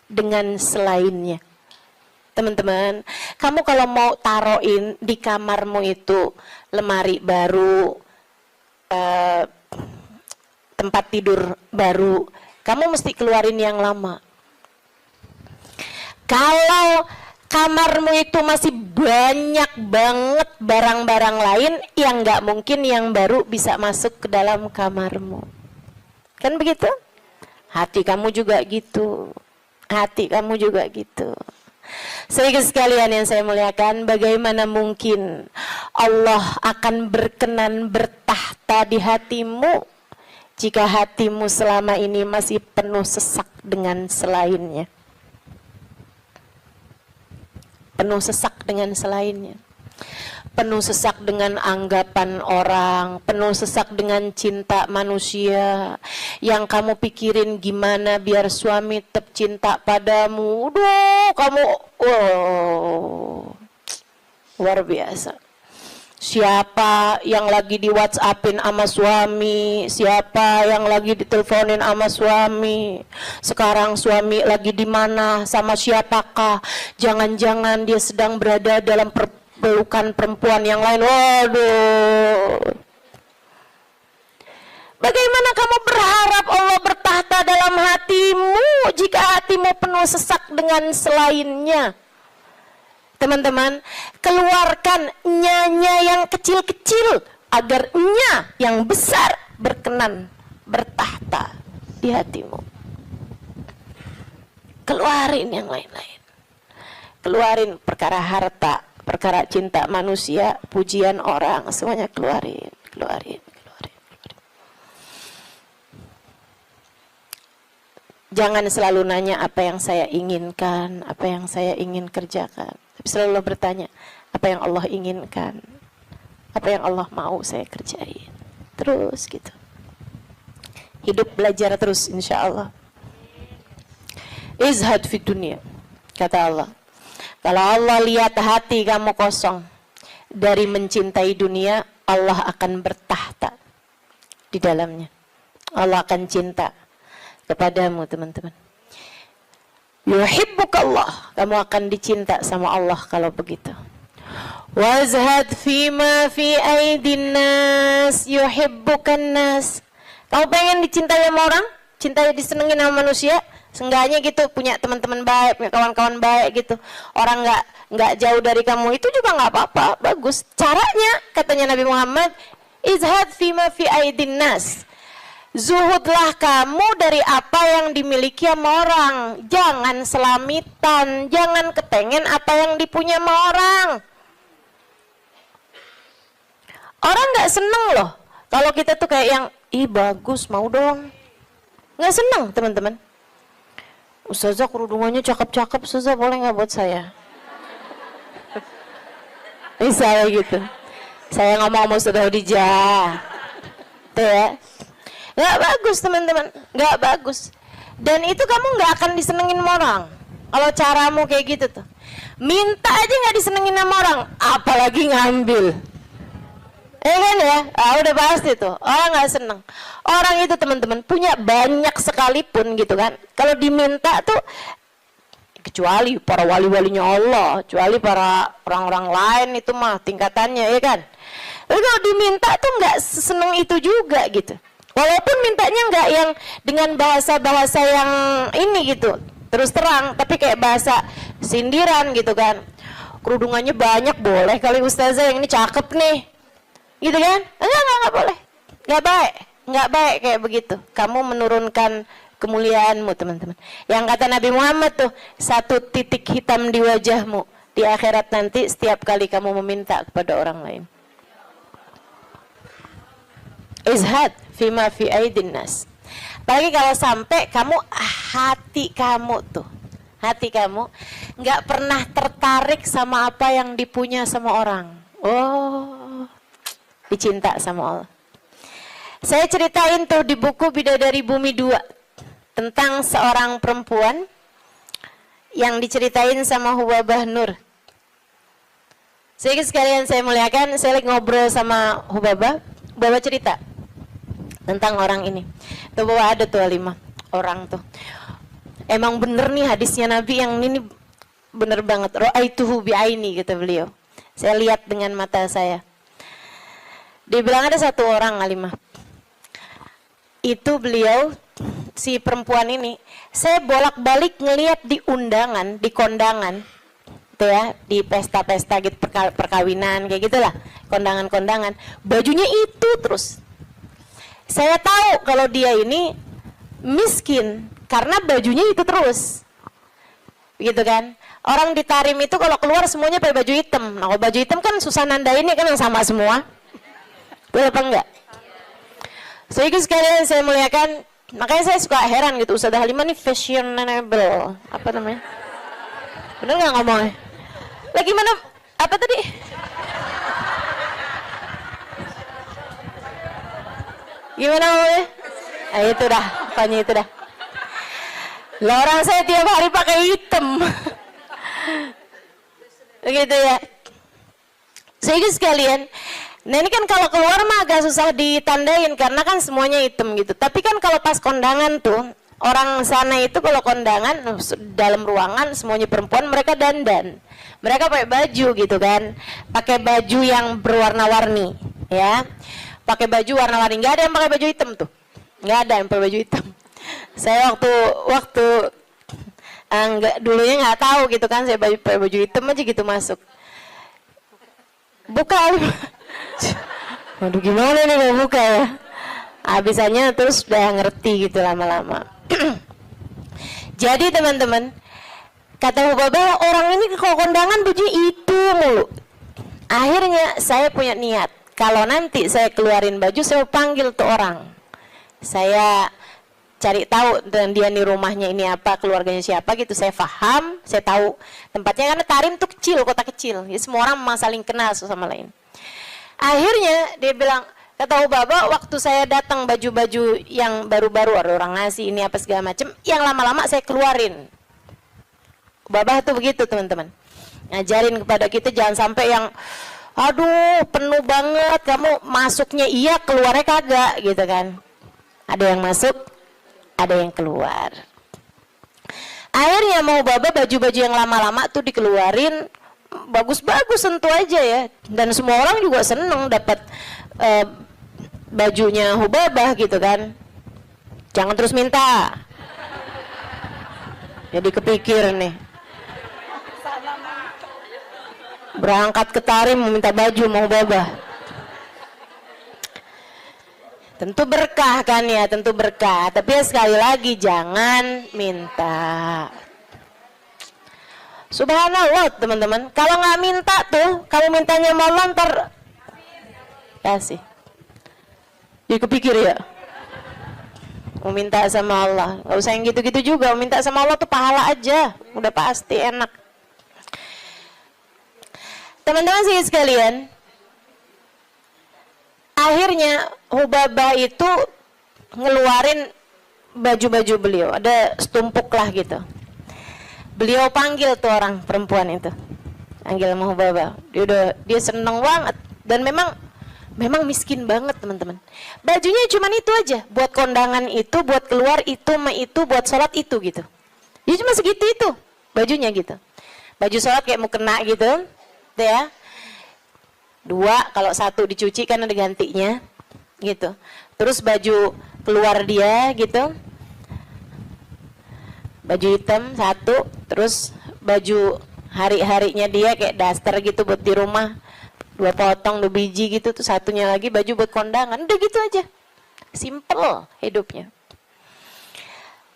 dengan selainnya? Teman-teman, kamu kalau mau taruhin di kamarmu itu lemari baru, tempat tidur baru, kamu mesti keluarin yang lama. Kalau kamarmu itu masih banyak banget barang-barang lain, yang nggak mungkin yang baru bisa masuk ke dalam kamarmu. Kan begitu? Hati kamu juga gitu. Hati kamu juga gitu. Sehingga sekalian yang saya muliakan, bagaimana mungkin Allah akan berkenan bertahta di hatimu jika hatimu selama ini masih penuh sesak dengan selainnya? Penuh sesak dengan selainnya, penuh sesak dengan anggapan orang, penuh sesak dengan cinta manusia. Yang kamu pikirin gimana biar suami tetap cinta padamu. Duh, kamu luar biasa. Siapa yang lagi di WhatsAppin sama suami, siapa yang lagi diteleponin sama suami, sekarang suami lagi di mana, sama siapakah, jangan-jangan dia sedang berada dalam pelukan perempuan yang lain. Waduh, bagaimana kamu berharap Allah bertahta dalam hatimu jika hatimu penuh sesak dengan selainnya? Teman-teman, keluarkan nya yang kecil-kecil agar nya yang besar berkenan bertahta di hatimu. Keluarin yang lain-lain. Keluarin perkara harta, perkara cinta manusia, pujian orang, semuanya keluarin. Jangan selalu nanya apa yang saya inginkan, apa yang saya ingin kerjakan. Tapi selalu bertanya, apa yang Allah inginkan, apa yang Allah mau saya kerjain. Terus gitu. Hidup belajar terus insya Allah. Izhad fid dunya, kata Allah. Kalau Allah lihat hati kamu kosong dari mencintai dunia, Allah akan bertahta di dalamnya. Allah akan cinta kepadamu, teman-teman. Yuhibbukallah, kamu akan dicinta sama Allah kalau begitu. Wazhad fima fi aidin nas yuhibbukan nas. Kamu pengen dicintai sama orang, cintai disenengin sama manusia, seenggaknya gitu punya teman-teman baik, punya kawan-kawan baik gitu. Orang nggak jauh dari kamu, itu juga nggak apa-apa, bagus. Caranya, katanya Nabi Muhammad, izhad fima fi aidin nas. Zuhudlah kamu dari apa yang dimiliki sama orang. Jangan selamitan, jangan kepengen apa yang dipunya sama orang. Orang gak seneng loh kalau kita tuh kayak yang, ih bagus, mau dong. Gak seneng, teman-teman. Ustazah kerudungannya cakep-cakep, Ustazah boleh gak buat saya? Misalnya gitu. Saya ngomong sama Ustazah Khadijah. Tuh ya. Gak bagus, teman-teman, gak bagus. Dan itu kamu gak akan disenengin sama orang kalau caramu kayak gitu tuh. Minta aja gak disenengin sama orang, apalagi ngambil. Kan ya, udah pasti tuh orang gak seneng. Orang itu, teman-teman, punya banyak sekalipun gitu kan, kalau diminta tuh, kecuali para wali-walinya Allah, kecuali para orang-orang lain itu mah tingkatannya, ya kan. Tapi kalau diminta tuh gak seneng itu juga gitu. Walaupun mintanya nggak yang dengan bahasa-bahasa yang ini gitu, terus terang, tapi kayak bahasa sindiran gitu kan. Kerudungannya banyak, boleh kali Ustazah, yang ini cakep nih, gitu kan? Enggak boleh, nggak baik kayak begitu. Kamu menurunkan kemuliaanmu, teman-teman. Yang kata Nabi Muhammad tuh, 1 titik hitam di wajahmu di akhirat nanti setiap kali kamu meminta kepada orang lain. Izhad fima fi aidin nas. Apalagi kalau sampai kamu, hati kamu nggak pernah tertarik sama apa yang dipunya sama orang. Oh, dicinta sama Allah. Saya ceritain tuh di buku Bidadari Bumi 2 tentang seorang perempuan yang diceritain sama Hubabah Nur. Sedikit sekalian saya muliakan, saya lagi ngobrol sama Hubabah cerita tentang orang ini. Tuh bahwa ada tuh 5 orang tuh. Emang bener nih hadisnya Nabi yang ini bener banget. Ra'aituhu bi'aini kata beliau. Saya lihat dengan mata saya. Dia bilang ada 1 orang Alimah. Itu beliau si perempuan ini, saya bolak-balik ngelihat di undangan, di kondangan, tuh ya, di pesta-pesta gitu, perkawinan kayak gitulah, kondangan-kondangan, bajunya itu terus. Saya tahu kalau dia ini miskin karena bajunya itu terus, gitu kan? Orang di Tarim itu kalau keluar semuanya pakai baju hitam. Nah, kalau baju hitam kan susah nandainnya kan yang sama semua, betul apa enggak? Sedikit sekalian saya muliakan, makanya saya suka heran gitu, Ustazah Halimah nih fashionable, apa namanya? Bener nggak ngomongnya? Lagi mana? Apa tadi? Gimana ngomongnya? Ah itu dah, pokoknya itu dah. Lah orang saya tiap hari pakai hitam, begitu ya. Sedikit sekalian. Nah ini kan kalau keluar mah agak susah ditandain karena kan semuanya hitam gitu. Tapi kan kalau pas kondangan tuh, orang sana itu kalau kondangan dalam ruangan semuanya perempuan, mereka dandan. Mereka pakai baju gitu kan. Pakai baju yang berwarna-warni, ya. Pakai baju warna-warni, nggak ada yang pakai baju hitam tuh. Nggak ada yang pakai baju hitam. Saya waktu dulunya nggak tahu gitu kan, saya pakai baju hitam aja gitu masuk. Buka. Waduh gimana nih mau buka ya. Habisannya terus udah ngerti gitu lama-lama. Jadi teman-teman, kata Hubabah, orang ini kalau kondangan baju itu mulu. Akhirnya saya punya niat, kalau nanti saya keluarin baju, saya panggil tuh orang. Saya cari tahu dan dia nih rumahnya ini apa, keluarganya siapa gitu, saya paham, saya tahu tempatnya karena Tarim tuh kecil, kota kecil. Jadi semua orang memang saling kenal satu sama lain. Akhirnya dia bilang, kata Hubabah, waktu saya datang baju-baju yang baru-baru, ada orang ngasih ini apa segala macam, yang lama-lama saya keluarin. Hubabah tuh begitu teman-teman, ngajarin kepada kita jangan sampai yang aduh penuh banget, kamu masuknya iya keluarnya kagak gitu kan. Ada yang masuk, ada yang keluar. Akhirnya mau Hubabah baju-baju yang lama-lama tuh dikeluarin, bagus-bagus tentu aja ya, dan semua orang juga seneng dapat bajunya Hubabah gitu kan. Jangan terus minta, jadi kepikir nih berangkat ke Tarim meminta baju mau Hubabah. Tentu berkah kan ya, tentu berkah, tapi ya sekali lagi jangan minta. Subhanallah teman-teman, kalau nggak minta tuh, kalau mintanya mau ntar kasih. Jadi kepikir ya, mau minta sama Allah, nggak usah yang gitu-gitu juga. Mau minta sama Allah tuh pahala aja, udah pasti enak. Teman-teman sih sekalian, akhirnya Hubabah itu ngeluarin baju-baju beliau, ada setumpuk lah gitu. Beliau panggil tuh orang perempuan itu, panggil sama Hubabah. Dia seneng banget dan memang miskin banget teman-teman. Bajunya cuma itu aja, buat kondangan itu, buat keluar itu, buat sholat itu gitu. Dia cuma segitu itu bajunya gitu. Baju sholat kayak mau kena gitu, ya. 2, kalau 1 dicuci kan ada gantinya, gitu. Terus baju keluar dia gitu. Baju hitam 1, terus baju hari-harinya dia kayak daster gitu buat di rumah, 2 potong 2 biji gitu, tuh 1-nya lagi baju buat kondangan. Udah gitu aja, simple hidupnya.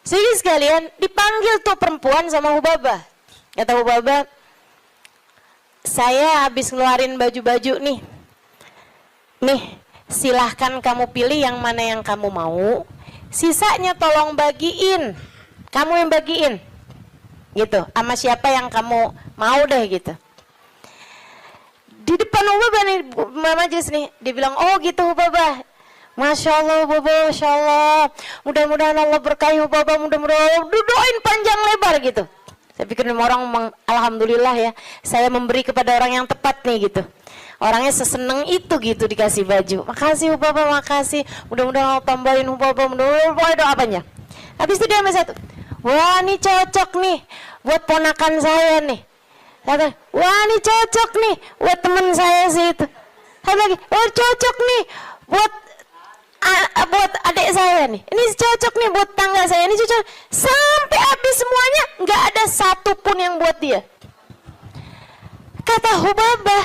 Sehingga sekalian dipanggil tuh perempuan sama Hubabah. Kata Hubabah, saya habis ngeluarin baju-baju nih, silahkan kamu pilih yang mana yang kamu mau, sisanya tolong bagiin. Kamu yang bagiin, gitu, sama siapa yang kamu mau deh gitu. Di depan Hubabah nih, majelis nih, dia bilang, oh gitu Hubabah, Masya Allah Hubabah, Masya Allah, mudah-mudahan Allah berkahi Hubabah, mudah-mudahan Allah doain panjang lebar gitu. Saya pikir orang alhamdulillah ya, saya memberi kepada orang yang tepat nih gitu. Orangnya seseneng itu gitu dikasih baju. Makasih Bapak, makasih. Mudah-mudahan Allah tambahin Bapak, mudah-mudahan doa apanya. Habis itu dia sama satu, wah ini cocok nih buat ponakan saya nih. Kata, wah ini cocok nih buat teman saya sih itu. Saya lagi, wah cocok nih buat adik saya nih. Ini cocok nih buat tangga saya. Ini cocok. Sampai habis semuanya nggak ada satu pun yang buat dia. Kata Hubabah,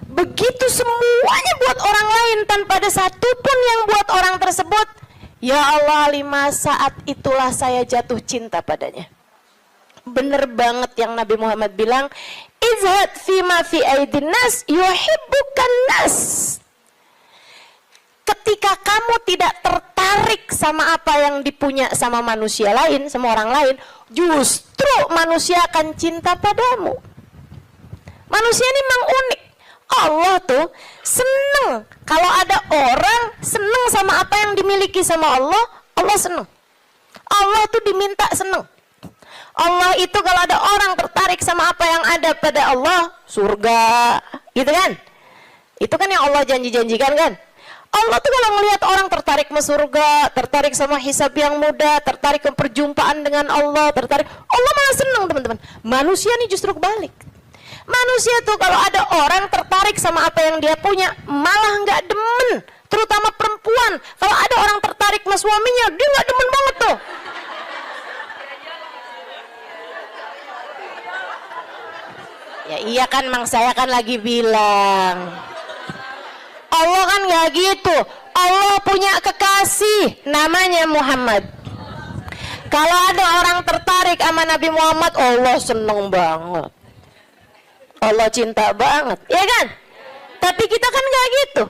begitu semuanya buat orang lain tanpa ada satu pun yang buat orang tersebut. Ya Allah, 5 saat itulah saya jatuh cinta padanya. Bener banget yang Nabi Muhammad bilang, izhad fima fi aidin nas yuhibbukan nas. Ketika kamu tidak tertarik sama apa yang dipunya sama manusia lain, sama orang lain, justru manusia akan cinta padamu. Manusia ini memang unik. Allah tuh seneng kalau ada orang seneng sama apa yang dimiliki sama Allah, Allah seneng. Allah tuh diminta seneng. Allah itu kalau ada orang tertarik sama apa yang ada pada Allah, surga, gitu kan? Itu kan yang Allah janji-janjikan kan? Allah tuh kalau melihat orang tertarik sama surga, tertarik sama hisab yang mudah, tertarik ke perjumpaan dengan Allah, tertarik, Allah malah seneng teman-teman. Manusia nih justru kebalik. Manusia tuh kalau ada orang tertarik sama apa yang dia punya, malah nggak demen. Terutama perempuan, kalau ada orang tertarik sama suaminya, dia nggak demen banget tuh. Ya iya kan, mang saya kan lagi bilang. Allah kan nggak gitu. Allah punya kekasih, namanya Muhammad. Kalau ada orang tertarik sama Nabi Muhammad, Allah seneng banget. Allah cinta banget, ya kan? Tapi kita kan nggak gitu.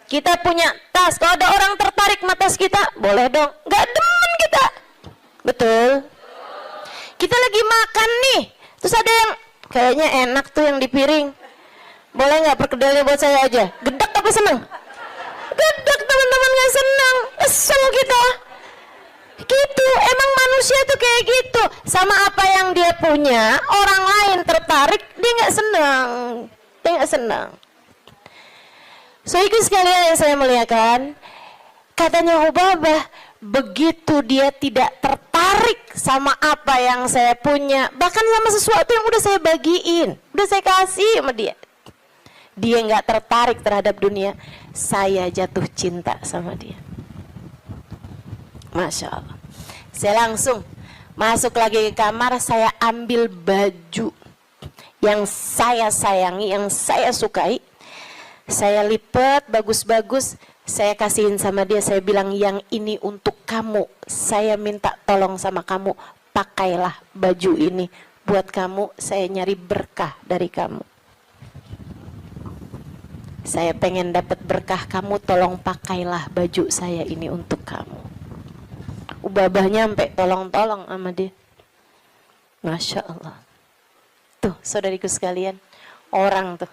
Kita punya tas, kalau ada orang tertarik sama tas kita, boleh dong. Nggak demen kita, betul? Kita lagi makan nih, terus ada yang kayaknya enak tuh yang di piring. Boleh nggak perkedelnya buat saya aja? Gedek apa seneng? Gedek teman-teman, nggak seneng, kesel kita. Gitu, emang manusia tuh kayak gitu. Sama apa yang dia punya, orang lain tertarik, dia nggak senang. Dia nggak senang. So itu sekalian yang saya muliakan, katanya Hubabah, begitu dia tidak tertarik sama apa yang saya punya, bahkan sama sesuatu yang udah saya bagiin, udah saya kasih sama dia, dia nggak tertarik terhadap dunia, saya jatuh cinta sama dia. Masya Allah. Saya langsung masuk lagi ke kamar, saya ambil baju yang saya sayangi, yang saya sukai, saya lipat bagus-bagus, saya kasihin sama dia, saya bilang yang ini untuk kamu, saya minta tolong sama kamu, pakailah baju ini buat kamu, saya nyari berkah dari kamu. Saya pengen dapat berkah kamu, tolong pakailah baju saya ini untuk kamu. Ubabahnya sampai tolong-tolong sama dia. Masya Allah. Tuh saudariku sekalian, orang tuh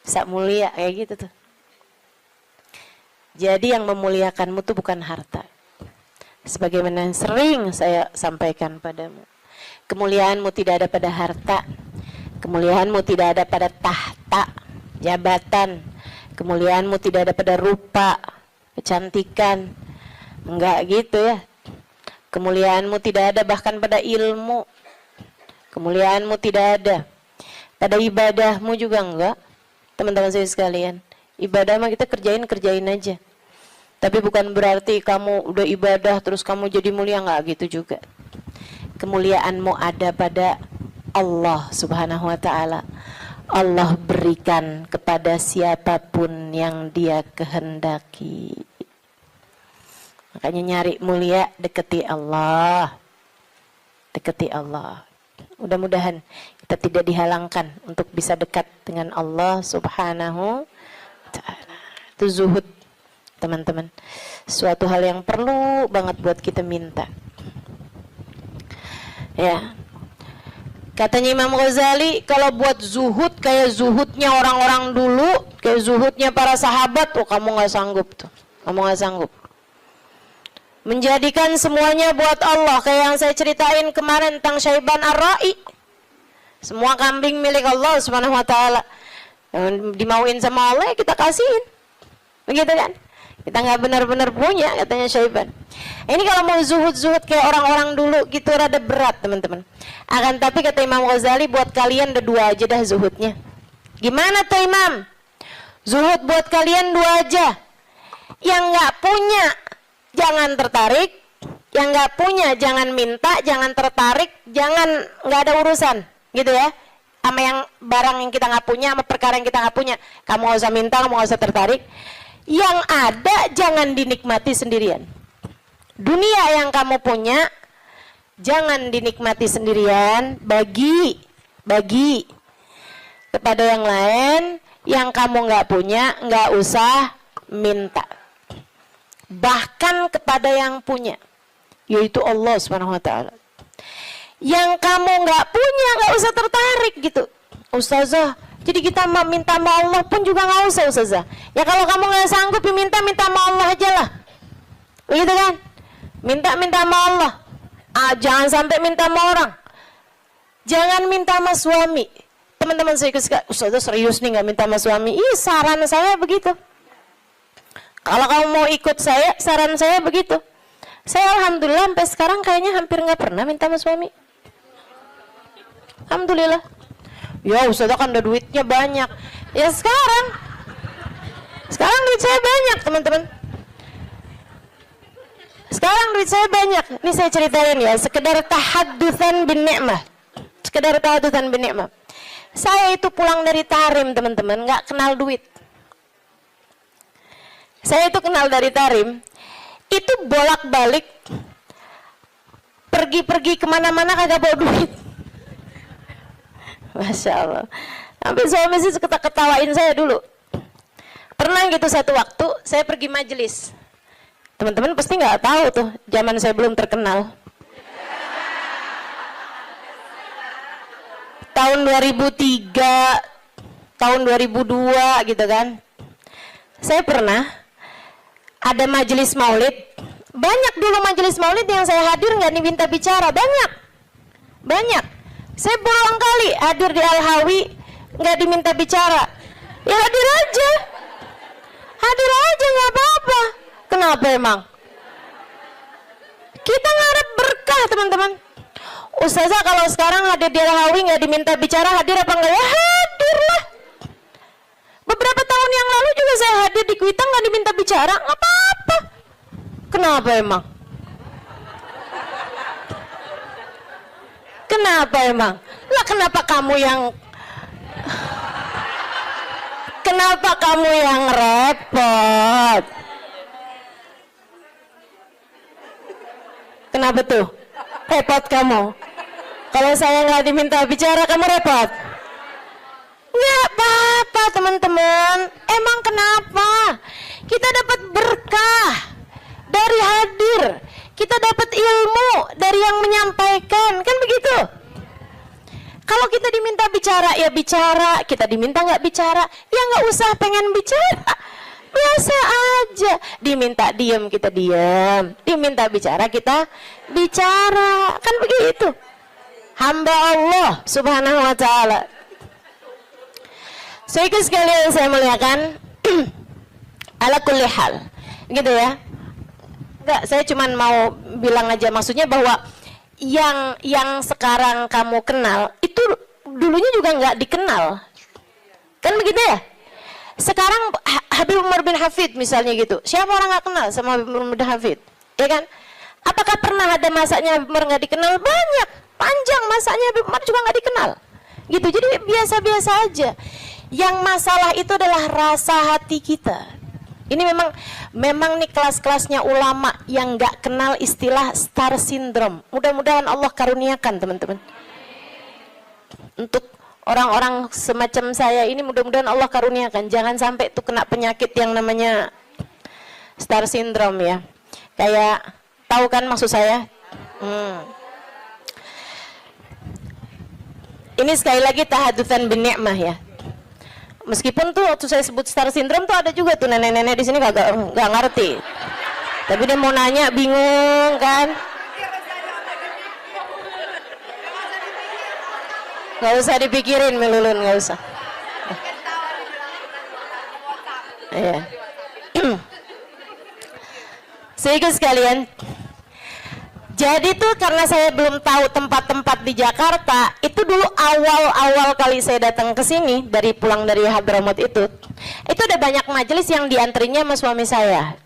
bisa mulia kayak gitu tuh. Jadi yang memuliakanmu tuh bukan harta. Sebagaimana yang sering saya sampaikan padamu, kemuliaanmu tidak ada pada harta, kemuliaanmu tidak ada pada tahta, jabatan, kemuliaanmu tidak ada pada rupa, kecantikan. Enggak gitu ya. Kemuliaanmu tidak ada bahkan pada ilmu. Kemuliaanmu tidak ada pada ibadahmu juga enggak. Teman-teman saya sekalian, ibadah mah kita kerjain aja. Tapi bukan berarti kamu udah ibadah terus kamu jadi mulia, enggak gitu juga. Kemuliaanmu ada pada Allah Subhanahu wa taala. Allah berikan kepada siapapun yang Dia kehendaki. Makanya nyari mulia, deketi Allah. Deketi Allah. Mudah-mudahan kita tidak dihalangkan untuk bisa dekat dengan Allah Subhanahu wa ta'ala. Itu zuhud, teman-teman. Suatu hal yang perlu banget buat kita minta. Ya. Katanya Imam Ghazali, kalau buat zuhud kayak zuhudnya orang-orang dulu, kayak zuhudnya para sahabat, oh kamu nggak sanggup tuh. Kamu nggak sanggup. Menjadikan semuanya buat Allah, kayak yang saya ceritain kemarin tentang Syaiban Ar-Ra'i. Semua kambing milik Allah Subhanahu wa taala. Yang dimauin sama Allah ya kita kasihin. Begitu kan? Kita nggak benar-benar punya, katanya Syaiban. Ini kalau mau zuhud-zuhud kayak orang-orang dulu gitu rada berat, teman-teman. Akan tapi kata Imam Ghazali, buat kalian ada 2 aja dah zuhudnya. Gimana tuh Imam? Zuhud buat kalian 2 aja. Yang nggak punya jangan tertarik, yang nggak punya jangan minta, jangan tertarik, jangan nggak ada urusan, gitu ya. Sama yang barang yang kita nggak punya, sama perkara yang kita nggak punya, kamu nggak usah minta, kamu nggak usah tertarik. Yang ada jangan dinikmati sendirian. Dunia yang kamu punya jangan dinikmati sendirian, bagi kepada yang lain. Yang kamu nggak punya nggak usah minta, bahkan kepada yang punya, yaitu Allah Subhanahu wa taala. Yang kamu nggak punya nggak usah tertarik gitu. Ustazah, jadi kita minta sama Allah pun juga nggak usah Ustazah. Ya kalau kamu nggak sanggup minta sama Allah aja lah, begitu kan? Minta sama Allah. Jangan sampai minta sama orang. Jangan minta sama suami. Teman-teman saya Ustazah serius nih nggak minta sama suami. Saran saya begitu. Kalau kamu mau ikut saya, saran saya begitu. Saya alhamdulillah sampai sekarang kayaknya hampir nggak pernah minta sama suami. Alhamdulillah. Ya Ustazah kan ada duitnya banyak. Ya sekarang duit saya banyak, teman-teman. Sekarang duit saya banyak. Ini saya ceritain ya, sekedar tahaddusan bin ni'mah. Saya itu pulang dari Tarim, teman-teman, nggak kenal duit. Saya itu kenal dari Tarim, itu bolak-balik, pergi kemana-mana kagak bawa duit. Masya Allah. Sampai suami sih ketawain saya dulu. Pernah gitu satu waktu, saya pergi majelis. Teman-teman pasti nggak tahu tuh, zaman saya belum terkenal. Tahun 2003, tahun 2002 gitu kan. Saya pernah ada majelis maulid. Banyak dulu majelis maulid yang saya hadir nggak diminta bicara, banyak. Saya berulang kali hadir di Al-Hawi nggak diminta bicara. Ya hadir aja nggak apa-apa. Kenapa emang? Kita ngarep berkah, teman-teman. Ustazah kalau sekarang hadir di Al-Hawi nggak diminta bicara, hadir apa enggak? Ya hadir lah. Beberapa tahun yang lalu juga saya hadir di Kuitang nggak diminta bicara, nggak apa-apa. Kenapa emang? Lah kenapa kamu yang repot? Kenapa tuh? Repot kamu? Kalau saya nggak diminta bicara, kamu repot? Nggak apa-apa, teman-teman. Emang kenapa? Kita dapat berkah dari hadir. Kita dapat ilmu dari yang menyampaikan, kan begitu? Kalau kita diminta bicara, ya bicara. Kita diminta nggak bicara, ya nggak usah pengen bicara. Biasa aja. Diminta diam, kita diam. Diminta bicara, kita bicara. Kan begitu. Hamba Allah Subhanahu wa ta'ala. Saudara sekalian saya muliakan, ala kulli hal. Gitu ya. Enggak, saya cuma mau bilang aja, maksudnya bahwa yang sekarang kamu kenal itu dulunya juga nggak dikenal, kan begitu ya? Sekarang Habib Umar bin Hafid misalnya gitu, siapa orang nggak kenal sama Habib Umar bin Hafid, ya kan? Apakah pernah ada masanya Habib Umar nggak dikenal? Banyak, panjang masanya Habib Umar juga nggak dikenal, gitu. Jadi biasa-biasa aja. Yang masalah itu adalah rasa hati kita. Ini memang nih kelas-kelasnya ulama yang nggak kenal istilah star syndrome. Mudah-mudahan Allah karuniakan, teman-teman. Untuk orang-orang semacam saya ini, mudah-mudahan Allah karuniakan. Jangan sampai tuh kena penyakit yang namanya star syndrome ya. Kayak, tahu kan maksud saya? Ini sekali lagi tahadutsan bin ni'mah ya. Meskipun tuh waktu saya sebut star syndrome tuh ada juga tuh nenek-nenek di sini nggak ngerti. Tapi dia mau nanya bingung kan? Nggak usah dipikirin Melulun, nggak usah. Iya. Sehingga sekalian, jadi tuh karena saya belum tahu tempat-tempat di Jakarta, itu dulu awal-awal kali saya datang ke sini dari pulang dari Hadramaut itu ada banyak majelis yang diantrinya sama suami saya.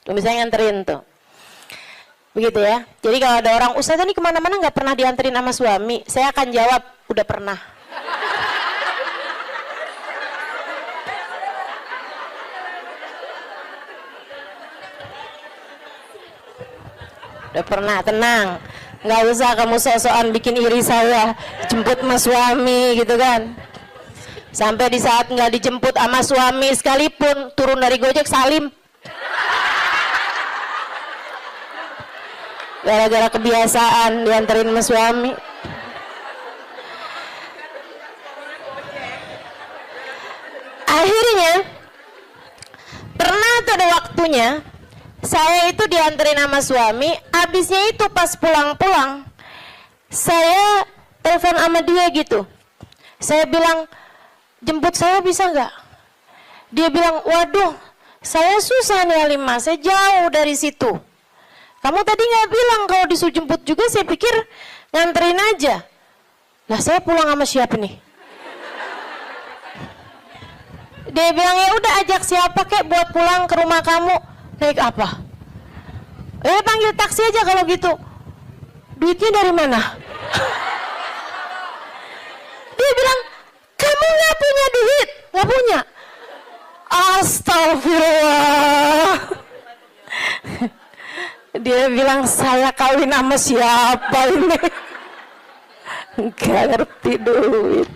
Suami saya nganterin tuh. Begitu ya. Jadi kalau ada orang, Ustazah ini kemana-mana nggak pernah dianterin sama suami, saya akan jawab, udah pernah. Udah pernah, tenang. Nggak usah kamu sok-sokan bikin iri saya, jemput sama suami gitu kan. Sampai di saat nggak dijemput sama suami sekalipun, turun dari Gojek salim. Gara-gara kebiasaan dianterin sama suami. Akhirnya pernah tuh ada waktunya saya itu dianterin sama suami, habisnya itu pas pulang-pulang saya telepon sama dia gitu. Saya bilang, jemput saya bisa nggak? Dia bilang, waduh saya susah nih Halimah, saya jauh dari situ. Kamu tadi nggak bilang kalau disuruh jemput juga, saya pikir nganterin aja. Nah saya pulang sama siapa nih? Dia bilang, ya udah ajak siapa kek buat pulang ke rumah kamu. Naik apa? Panggil taksi aja kalau gitu. Duitnya dari mana? Dia bilang, kamu nggak punya duit? Nggak punya? Astagfirullah. Dia bilang, saya kawin sama siapa ini? Nggak ngerti duit.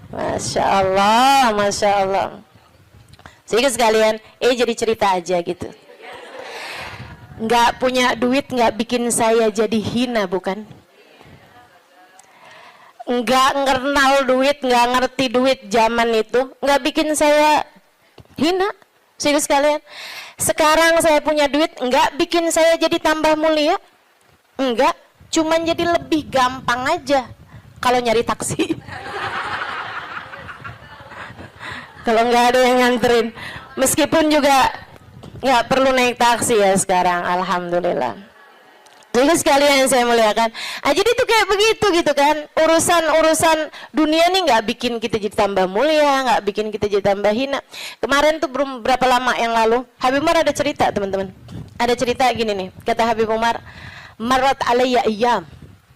Masya Allah, Masya Allah. Sehingga sekalian, jadi cerita aja gitu. Nggak punya duit nggak bikin saya jadi hina, bukan? Nggak kenal duit, nggak ngerti duit zaman itu, nggak bikin saya hina. Sehingga sekalian, sekarang saya punya duit, nggak bikin saya jadi tambah mulia. Enggak, cuman jadi lebih gampang aja kalau nyari taksi. Kalau nggak ada yang nganterin, meskipun juga nggak perlu naik taksi ya sekarang, alhamdulillah. Jadi sekalian yang saya muliakan, jadi itu kayak begitu gitu kan, urusan dunia nih nggak bikin kita jadi tambah mulia, nggak bikin kita jadi tambah hina. Kemarin tuh berapa lama yang lalu, Habib Umar ada cerita teman-teman, ada cerita gini nih, kata Habib Umar, marat alayya ayyam,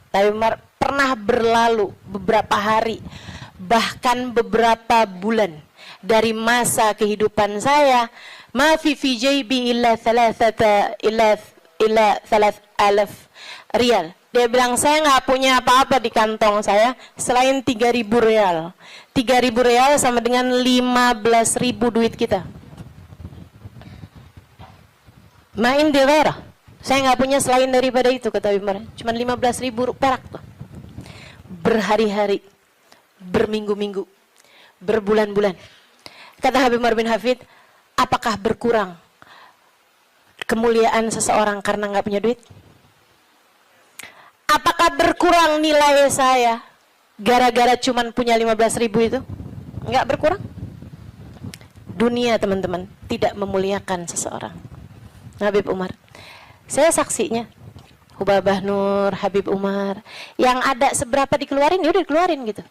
Habib Umar pernah berlalu beberapa hari, bahkan beberapa bulan dari masa kehidupan saya, ma fi jaybi illa 3,000 riyal. Dia bilang, saya nggak punya apa-apa di kantong saya selain 3.000 rial. 3.000 rial sama dengan 15.000 duit kita. Main di daerah. Saya nggak punya selain daripada itu, kata Umar. Cuma 15.000 perak tuh. Berhari-hari, berminggu-minggu, berbulan-bulan. Kata Habib Umar bin Hafid, apakah berkurang kemuliaan seseorang karena nggak punya duit? Apakah berkurang nilai saya gara-gara cuman punya 15.000 itu? Nggak berkurang. Dunia teman-teman tidak memuliakan seseorang. Habib Umar, saya saksinya. Hubabah Nur, Habib Umar, yang ada seberapa dikeluarin, ya udah dikeluarin gitu.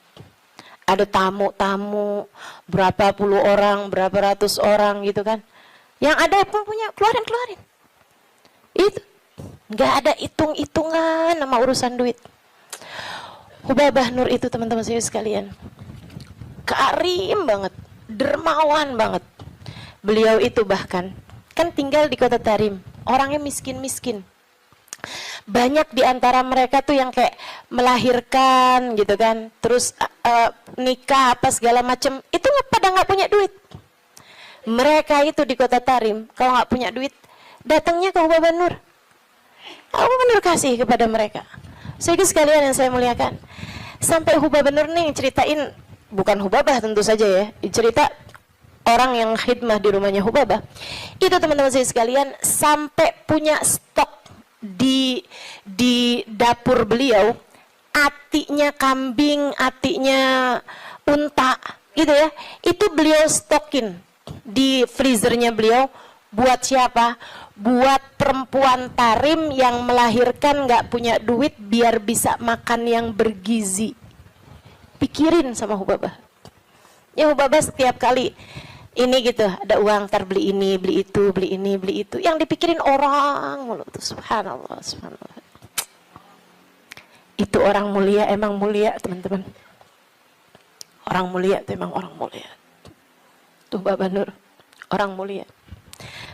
Ada tamu-tamu, berapa puluh orang, berapa ratus orang gitu kan. Yang ada pun punya, keluarin. Itu, nggak ada hitung-hitungan sama urusan duit. Hubabah Nur itu teman-teman saya sekalian, karim banget, dermawan banget. Beliau itu bahkan, kan tinggal di kota Tarim, orangnya miskin-miskin. Banyak di antara mereka tuh yang kayak melahirkan gitu kan, terus nikah apa segala macem, itu pada nggak punya duit. Mereka itu di kota Tarim kalau nggak punya duit, datangnya ke Hubabah Nur. Hubabah Nur kasih kepada mereka. Sehingga sekalian yang saya muliakan, sampai Hubabah Nur nih ceritain, bukan Hubabah tentu saja ya, cerita orang yang khidmah di rumahnya Hubabah. Itu teman-teman saya sekalian sampai punya stok di dapur beliau atinya kambing, atinya unta gitu ya, itu beliau stokin di freezernya beliau. Buat siapa? Buat perempuan tarim yang melahirkan nggak punya duit biar bisa makan yang bergizi. Pikirin sama Hubabah. Ya Hubabah setiap kali ini gitu, ada uang ntar beli ini, beli itu, beli ini, beli itu. Yang dipikirin orang mulu tuh, subhanallah, subhanallah. Itu orang mulia, emang mulia teman-teman. Orang mulia itu emang orang mulia. Tuh Bapak Nur, orang mulia.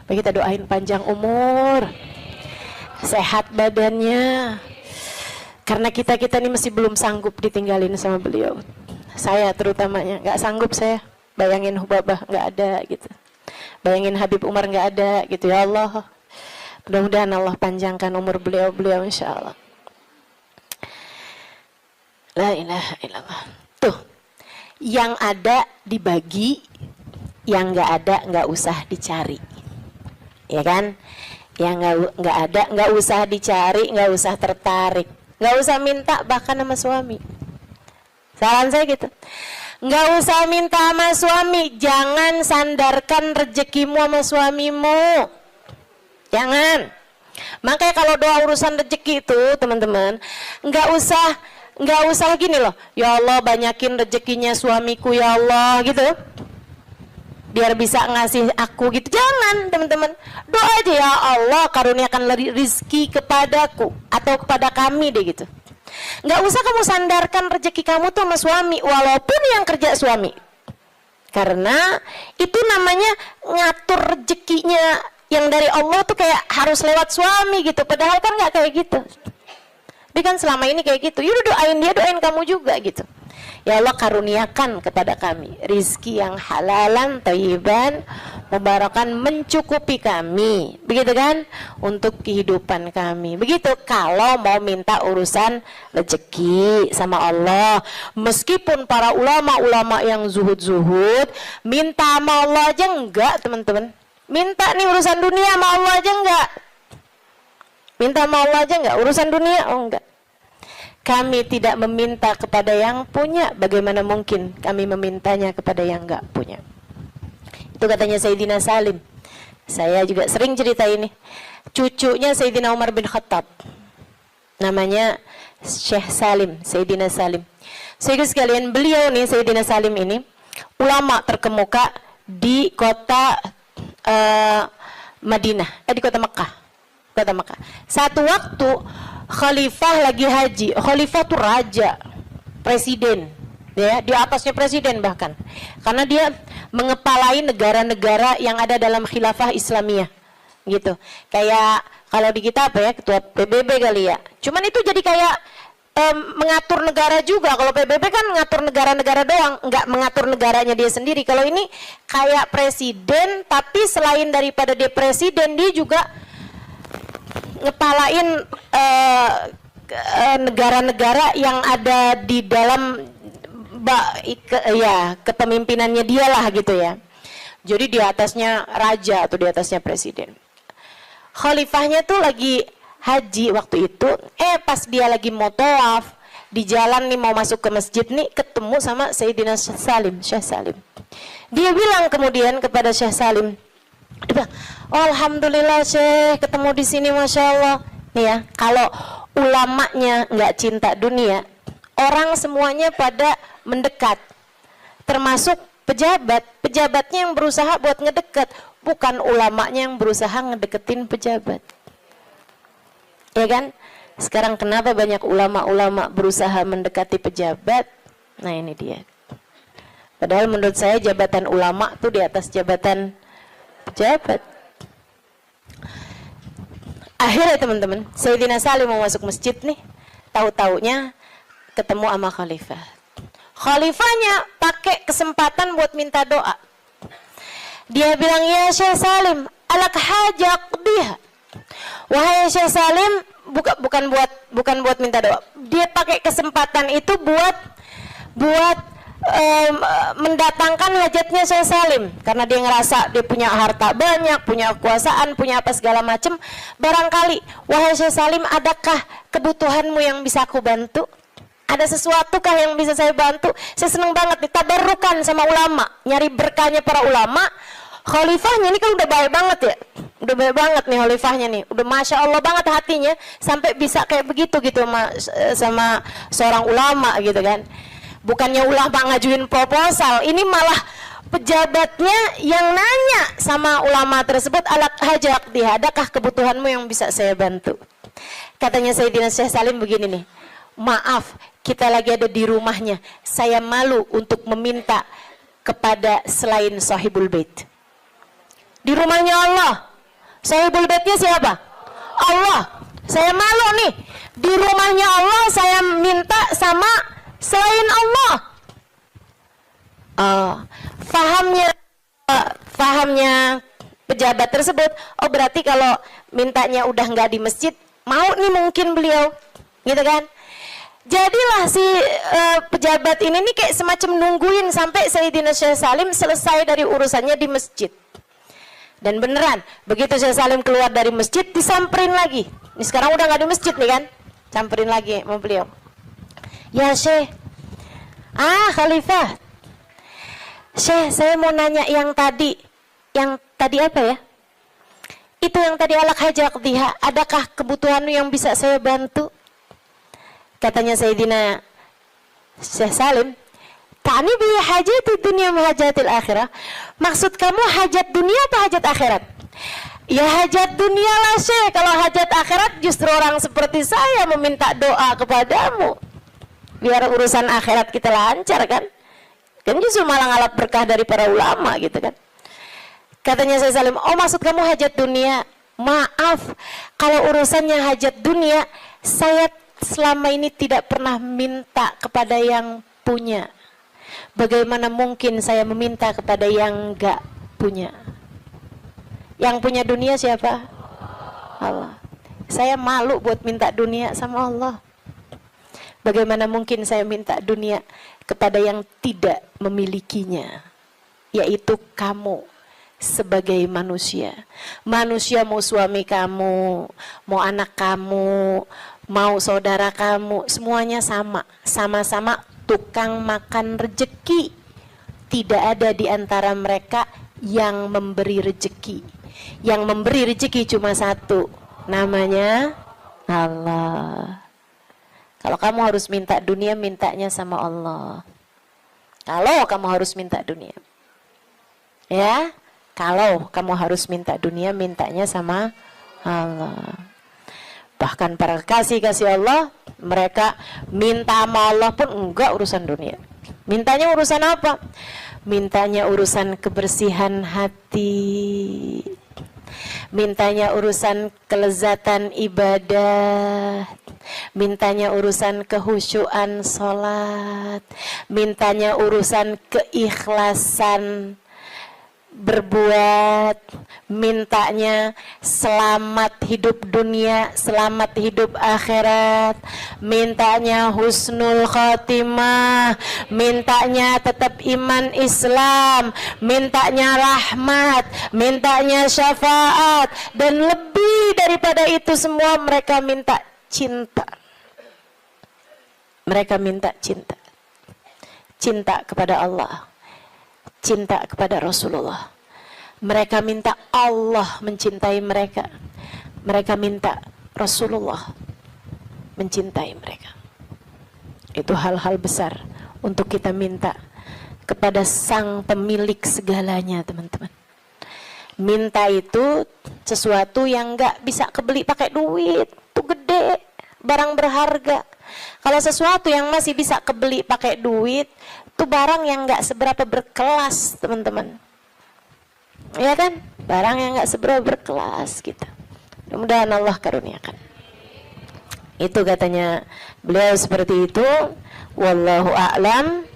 Baik, kita doain panjang umur, sehat badannya. Karena kita ini masih belum sanggup ditinggalin sama beliau. Saya terutamanya nggak sanggup saya. Bayangin Hubabah nggak ada gitu. Bayangin Habib Umar nggak ada gitu ya Allah. Mudah-mudahan Allah panjangkan umur beliau insya Allah. La ilaha illallah. Tuh, yang ada dibagi, yang nggak ada nggak usah dicari. Ya kan? Yang nggak ada nggak usah dicari, nggak usah tertarik, nggak usah minta bahkan sama suami. Saran saya gitu, nggak usah minta sama suami, jangan sandarkan rezekimu sama suamimu, jangan. Makanya kalau doa urusan rezeki itu teman-teman, nggak usah gini loh, ya Allah banyakin rezekinya suamiku ya Allah gitu, biar bisa ngasih aku gitu. Jangan teman-teman, doa aja ya Allah karuniakan rizki kepadaku atau kepada kami deh gitu. Nggak usah kamu sandarkan rezeki kamu tuh sama suami walaupun yang kerja suami, karena itu namanya ngatur rezekinya yang dari Allah tuh kayak harus lewat suami gitu, padahal kan nggak kayak gitu. Tapi kan selama ini kayak gitu. Yaudah doain dia, doain kamu juga gitu. Ya Allah karuniakan kepada kami rizki yang halalan, thayyiban, mubarakan, mencukupi kami, begitu kan, untuk kehidupan kami. Begitu kalau mau minta urusan rezeki sama Allah. Meskipun para ulama-ulama yang zuhud-zuhud minta sama Allah aja enggak teman-teman. Minta nih urusan dunia sama Allah aja enggak. Minta sama Allah aja enggak, urusan dunia oh enggak. Kami tidak meminta kepada yang punya, bagaimana mungkin kami memintanya kepada yang enggak punya. Itu katanya Sayyidina Salim. Saya juga sering cerita ini. Cucunya Sayyidina Umar bin Khattab, namanya Syekh Salim, Sayyidina Salim. Saudara sekalian, beliau nih Sayyidina Salim ini ulama terkemuka di kota Madinah, di kota Mekah. Satu waktu khalifah lagi haji. Khalifah tuh raja, presiden, ya, di atasnya presiden bahkan, karena dia mengepalai negara-negara yang ada dalam khilafah Islamiyah, gitu. Kayak kalau di kita apa ya, ketua PBB kali ya. Cuman itu jadi kayak mengatur negara juga. Kalau PBB kan ngatur negara-negara doang, nggak mengatur negaranya dia sendiri. Kalau ini kayak presiden, tapi selain daripada dia presiden, dia juga ngepalain negara-negara yang ada di dalam kepemimpinannya dia lah gitu ya. Jadi di atasnya raja atau di atasnya presiden. Khalifahnya tuh lagi haji waktu itu, pas dia lagi mau tawaf di jalan nih mau masuk ke masjid nih, ketemu sama Sayyidina Salim, Syekh Salim. Dia bilang kemudian kepada Syekh Salim, dia bilang, oh, alhamdulillah Syekh ketemu di sini, masya Allah. Nih ya, kalau ulamanya nggak cinta dunia, orang semuanya pada mendekat, termasuk pejabatnya yang berusaha buat ngedekat, bukan ulamanya yang berusaha ngedeketin pejabat. Ya kan? Sekarang kenapa banyak ulama-ulama berusaha mendekati pejabat? Nah ini dia. Padahal menurut saya jabatan ulama tuh di atas jabatan pejabat. Akhirnya teman-teman, Sayyidina Salim mau masuk masjid nih, tahu-taunya ketemu sama khalifah. Khalifahnya pakai kesempatan buat minta doa. Dia bilang, ya Syekh Salim, alak hajak biha. Wahai Syekh Salim, bukan buat minta doa. Dia pakai kesempatan itu buat mendatangkan hajatnya Syekh Salim, karena dia ngerasa dia punya harta banyak, punya kekuasaan, punya apa segala macam. Barangkali, wahai Syekh Salim, adakah kebutuhanmu yang bisa aku bantu? Ada sesuatukah yang bisa saya bantu? Saya senang banget nih, tabarukan sama ulama, nyari berkahnya para ulama. Khalifahnya ini kan udah baik banget ya, udah baik banget nih khalifahnya nih, udah masya Allah banget hatinya sampai bisa kayak begitu gitu sama seorang ulama gitu kan. Bukannya ulama ngajuin proposal, ini malah pejabatnya yang nanya sama ulama tersebut, alat hajak dia, adakah kebutuhanmu yang bisa saya bantu? Katanya Sayyidina Syekh Salim begini nih, maaf kita lagi ada di rumahnya, saya malu untuk meminta kepada selain sahibul bait. Di rumahnya Allah, sahibul baitnya siapa? Allah. Saya malu nih, di rumahnya Allah saya minta sama selain Allah. Fahamnya pejabat tersebut, oh berarti kalau mintanya udah nggak di masjid, mau nih mungkin beliau, gitu kan? Jadilah si pejabat ini nih kayak semacam nungguin sampai Sayyidina Syekh Salim selesai dari urusannya di masjid. Dan beneran, begitu Syekh Salim keluar dari masjid, disamperin lagi. Ini sekarang udah nggak di masjid nih kan, samperin lagi sama beliau. Ya Syekh, Khalifah, Syekh saya mau nanya yang tadi apa ya? Itu yang tadi alak hajak diha, adakah kebutuhanmu yang bisa saya bantu? Katanya Sayyidina Syekh Salim, ta'ni bi hajati dunia wa hajatil akhirah. Maksud kamu hajat dunia atau hajat akhirat? Ya hajat dunia lah Syekh. Kalau hajat akhirat justru orang seperti saya meminta doa kepadamu biar urusan akhirat kita lancar kan? Kan justru malah ngalap berkah dari para ulama gitu kan. Katanya Syekh Salim, oh maksud kamu hajat dunia? Maaf, kalau urusannya hajat dunia, saya selama ini tidak pernah minta kepada yang punya. Bagaimana mungkin saya meminta kepada yang enggak punya? Yang punya dunia siapa? Allah. Saya malu buat minta dunia sama Allah. Bagaimana mungkin saya minta dunia kepada yang tidak memilikinya, yaitu kamu sebagai manusia. Manusia mau suami kamu, mau anak kamu, mau saudara kamu, semuanya sama-sama tukang makan rejeki. Tidak ada di antara mereka yang memberi rejeki. Yang memberi rejeki cuma satu, namanya Allah. Kalau kamu harus minta dunia, mintanya sama Allah. Kalau kamu harus minta dunia, ya, kalau kamu harus minta dunia, mintanya sama Allah. Bahkan para kasih Allah, mereka minta sama Allah pun enggak urusan dunia. Mintanya urusan apa? Mintanya urusan kebersihan hati. Mintanya urusan kelezatan ibadah. Mintanya urusan kehusyuan sholat. Mintanya urusan keikhlasan berbuat, mintanya selamat hidup dunia, selamat hidup akhirat, mintanya husnul khotimah, mintanya tetap iman Islam, mintanya rahmat, mintanya syafaat, dan lebih daripada itu semua mereka minta cinta. Mereka minta cinta. Cinta kepada Allah, cinta kepada Rasulullah. Mereka minta Allah mencintai mereka. Mereka minta Rasulullah mencintai mereka. Itu hal-hal besar untuk kita minta kepada sang pemilik segalanya, teman-teman. Minta itu sesuatu yang gak bisa kebeli pakai duit. Itu gede, barang berharga. Kalau sesuatu yang masih bisa kebeli pakai duit, itu barang yang gak seberapa berkelas, teman-teman. Ya kan? Barang yang gak seberapa berkelas gitu. Mudah-mudahan Allah karuniakan. Itu katanya beliau seperti itu. Wallahu a'lam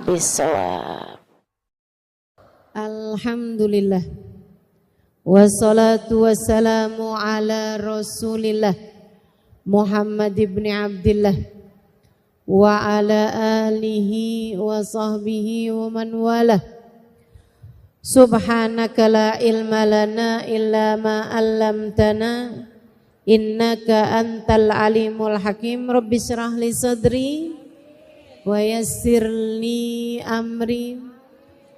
bishawab. Alhamdulillah. Wassalatu wassalamu ala Rasulillah Muhammad ibn Abdillah wa ala alihi wa sahbihi wa man walah. Subhanaka la ilma lana illa ma 'allamtana innaka antal alimul hakim. Rabbi syrah li sadri wa yassir li amri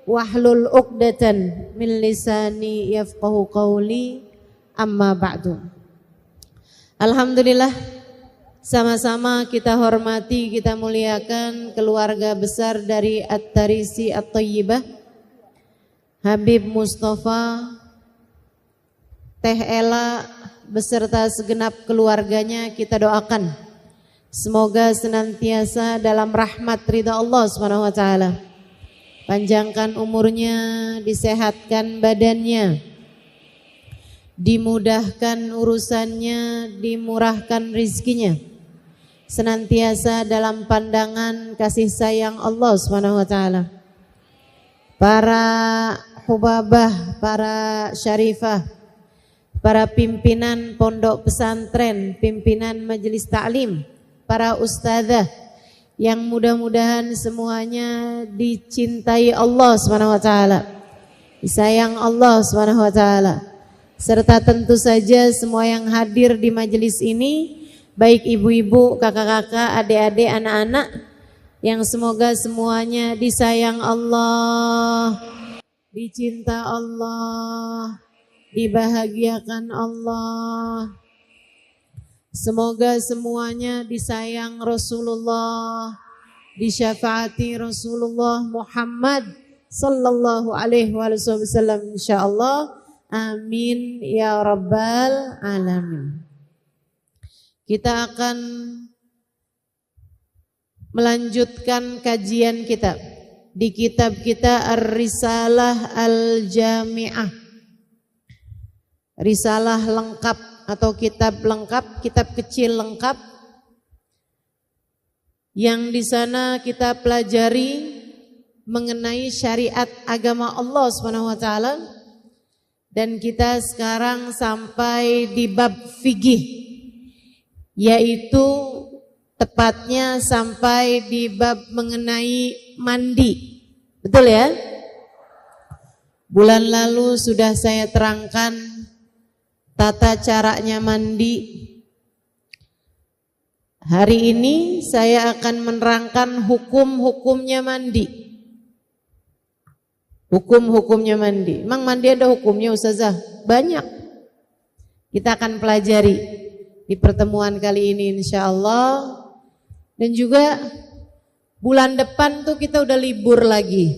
wahlul uqdatan min lisani yafqahu qawli. Amma ba'du. Alhamdulillah, sama-sama kita hormati, kita muliakan keluarga besar dari At-Tarisi At-Thayyibah, Habib Mustafa, Teh Ela beserta segenap keluarganya. Kita doakan semoga senantiasa dalam rahmat ridha Allah Subhanahu wa taala. Panjangkan umurnya, disehatkan badannya, dimudahkan urusannya, dimurahkan rizkinya, senantiasa dalam pandangan kasih sayang Allah Subhanahu wa taala. Para hubabah, para syarifah, para pimpinan pondok pesantren, pimpinan majelis ta'lim, para ustadzah yang mudah-mudahan semuanya dicintai Allah Subhanahu wa taala, disayang Allah Subhanahu wa taala, serta tentu saja semua yang hadir di majelis ini, baik ibu-ibu, kakak-kakak, adik-adik, anak-anak, yang semoga semuanya disayang Allah, dicinta Allah, dibahagiakan Allah. Semoga semuanya disayang Rasulullah, disyafaati Rasulullah Muhammad sallallahu alaihi wasallam insyaallah. Amin ya rabbal alamin. Kita akan melanjutkan kajian kita di kitab kita Ar-Risalah Al-Jami'ah, risalah lengkap atau kitab lengkap, kitab kecil lengkap, yang di sana kita pelajari mengenai syariat agama Allah Subhanahu wa taala. Dan kita sekarang sampai di bab fikih, yaitu tepatnya sampai di bab mengenai mandi. Betul ya? Bulan lalu sudah saya terangkan tata caranya mandi. Hari ini saya akan menerangkan hukum-hukumnya mandi. Hukum-hukumnya mandi. Emang mandi ada hukumnya Ustazah? Banyak. Kita akan pelajari di pertemuan kali ini insyaallah. Dan juga bulan depan tuh kita udah libur lagi.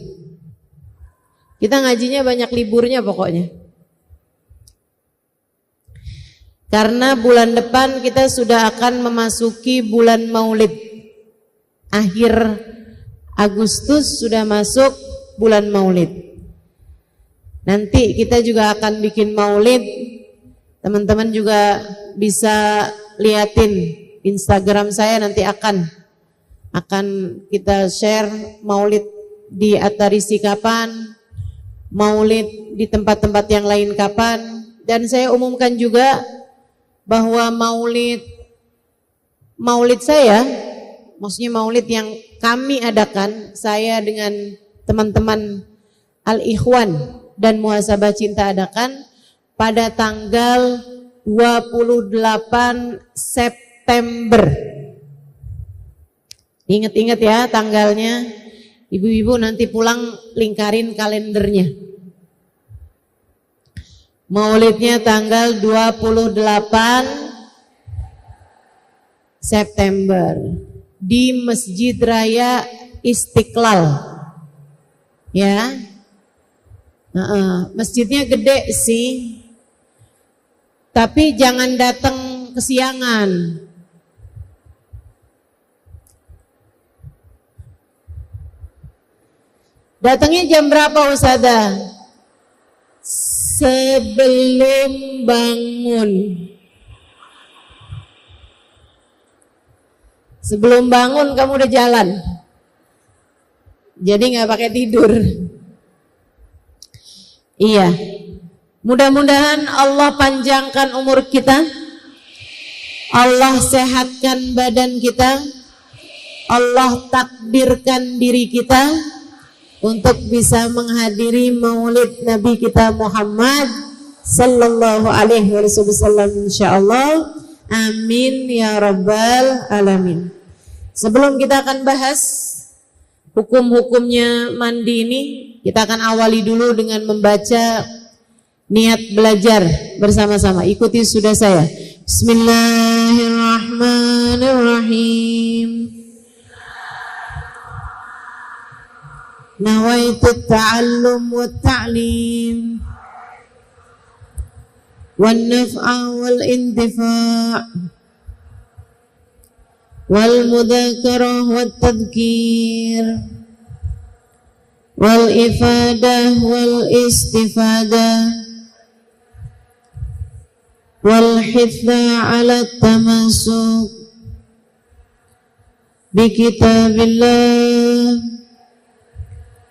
Kita ngajinya banyak liburnya pokoknya. Karena bulan depan kita sudah akan memasuki bulan Maulid. Akhir Agustus sudah masuk bulan Maulid. Nanti kita juga akan bikin Maulid. Teman-teman juga bisa liatin Instagram saya, nanti akan kita share Maulid di At-Tarisi kapan, Maulid di tempat-tempat yang lain kapan. Dan saya umumkan juga bahwa Maulid saya, maksudnya Maulid yang kami adakan, saya dengan teman-teman Al-Ikhwan dan Muhasabah Cinta adakan pada tanggal 28 September. Ingat-ingat ya tanggalnya. Ibu-ibu nanti pulang lingkarin kalendernya. Maulidnya tanggal 28 September di Masjid Raya Istiqlal. Ya, masjidnya gede sih, tapi jangan datang kesiangan. Datangnya jam berapa Ustazah? Sebelum bangun. Sebelum bangun kamu udah jalan. Jadi nggak pakai tidur. Iya. Mudah-mudahan Allah panjangkan umur kita. Allah sehatkan badan kita. Allah takdirkan diri kita untuk bisa menghadiri Maulid Nabi kita Muhammad sallallahu alaihi wasallam insyaallah. Amin ya rabbal alamin. Sebelum kita akan bahas hukum-hukumnya mandi ini, kita akan awali dulu dengan membaca niat belajar bersama-sama. Ikuti sudah saya. Bismillahirrahmanirrahim. Nawaitu ta'allum wa ta'lim wan naf'a wal intifa' wal mudzakarah wat tadhkir wal ifadah wal istifadah wal hitha 'ala tamasuk bi kitabillah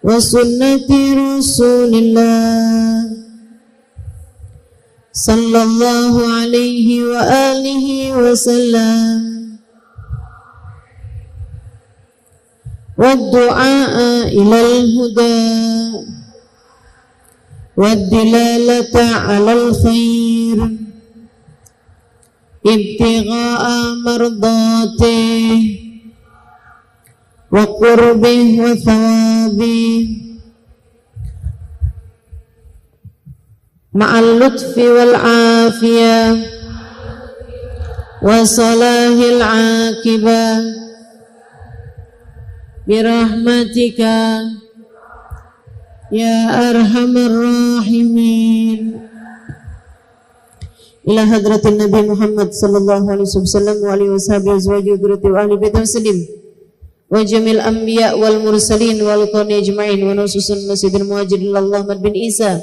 wa sunnati rasulillah sallallahu alaihi wa alihi wa sallam wa du'a ilal huda wa dilalata alal khair ibtigha'a mardatih wa qurbih wa thawabih ma'al lutfi wal afiyah wa salahil akibah birahmatika ya arhamar rahimin. Ila hadratin Nabi Muhammad sallallahu alaihi wasallam wa alihi washabihi azwajihi wa ahli baitihi wasallam wa jamil anbiya wal mursalin wal qawmi ajma'in wa nususun nasidil muhajirin Muhammad bin Isa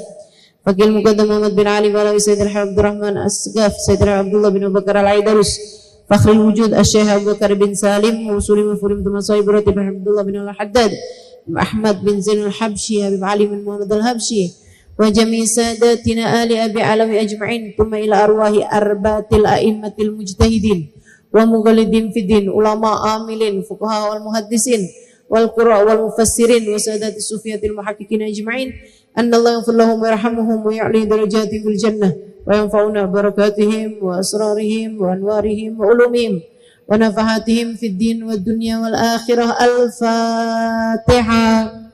Fakil Muqaddam Muhammad bin Ali wa alawi Sayyidina Abdurrahman Asgaf Sayyidina Abdullah bin Abu Bakar Al-Aidarus Fakhrul Wujud Asy-Syaikh Abu Bakar bin Salim Musuli Mufurim Tumasai Burati bin Abdullah bin Al-Haddad Ahmad bin Zain Al-Habsyi Habib Ali bin Muhammad Al-Habsyi wa jami' sadatina ali abi alawi ajma'in thumma ila arwahi arba'atil a'immatil mujtahidin wa mughalidin fiddin ulama amilin fuqaha wal muhaddisin wal qurra wal mufassirin wa sadati sufiyatil muhaqqiqin ajma'in anna Allah yaghfir lahum wa yarhamuhum wa ya'li darajatihim fil jannah wa yanfa'una barakatihim wa asrarihim wa anwarihim wa ulumihim wa nafahatihim fid din wad dunya wal akhirah. Al-Fatihah.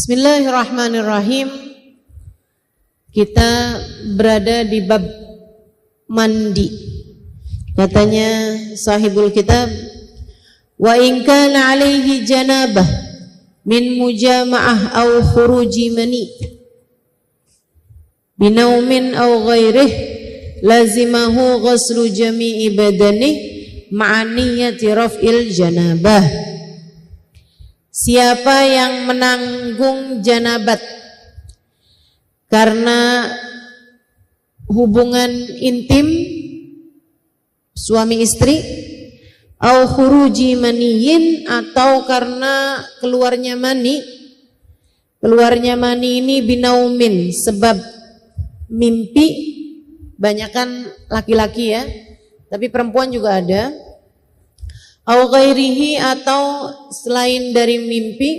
Bismillahirrahmanirrahim. Kita berada di bab mandi. Katanya sahibul kitab, wa in kana alaihi janabah min mujama'ah aw khuruji mani binaumin aw ghairih lazimahu ghuslu jami'i badanih ma'aniyati raf'il janabah. Siapa yang menanggung janabat karena hubungan intim suami istri, au khuruji maniyin, atau karena keluarnya mani. Keluarnya mani ini binaumin, sebab mimpi, banyakan laki-laki ya, tapi perempuan juga ada. Au ghairihi, atau selain dari mimpi,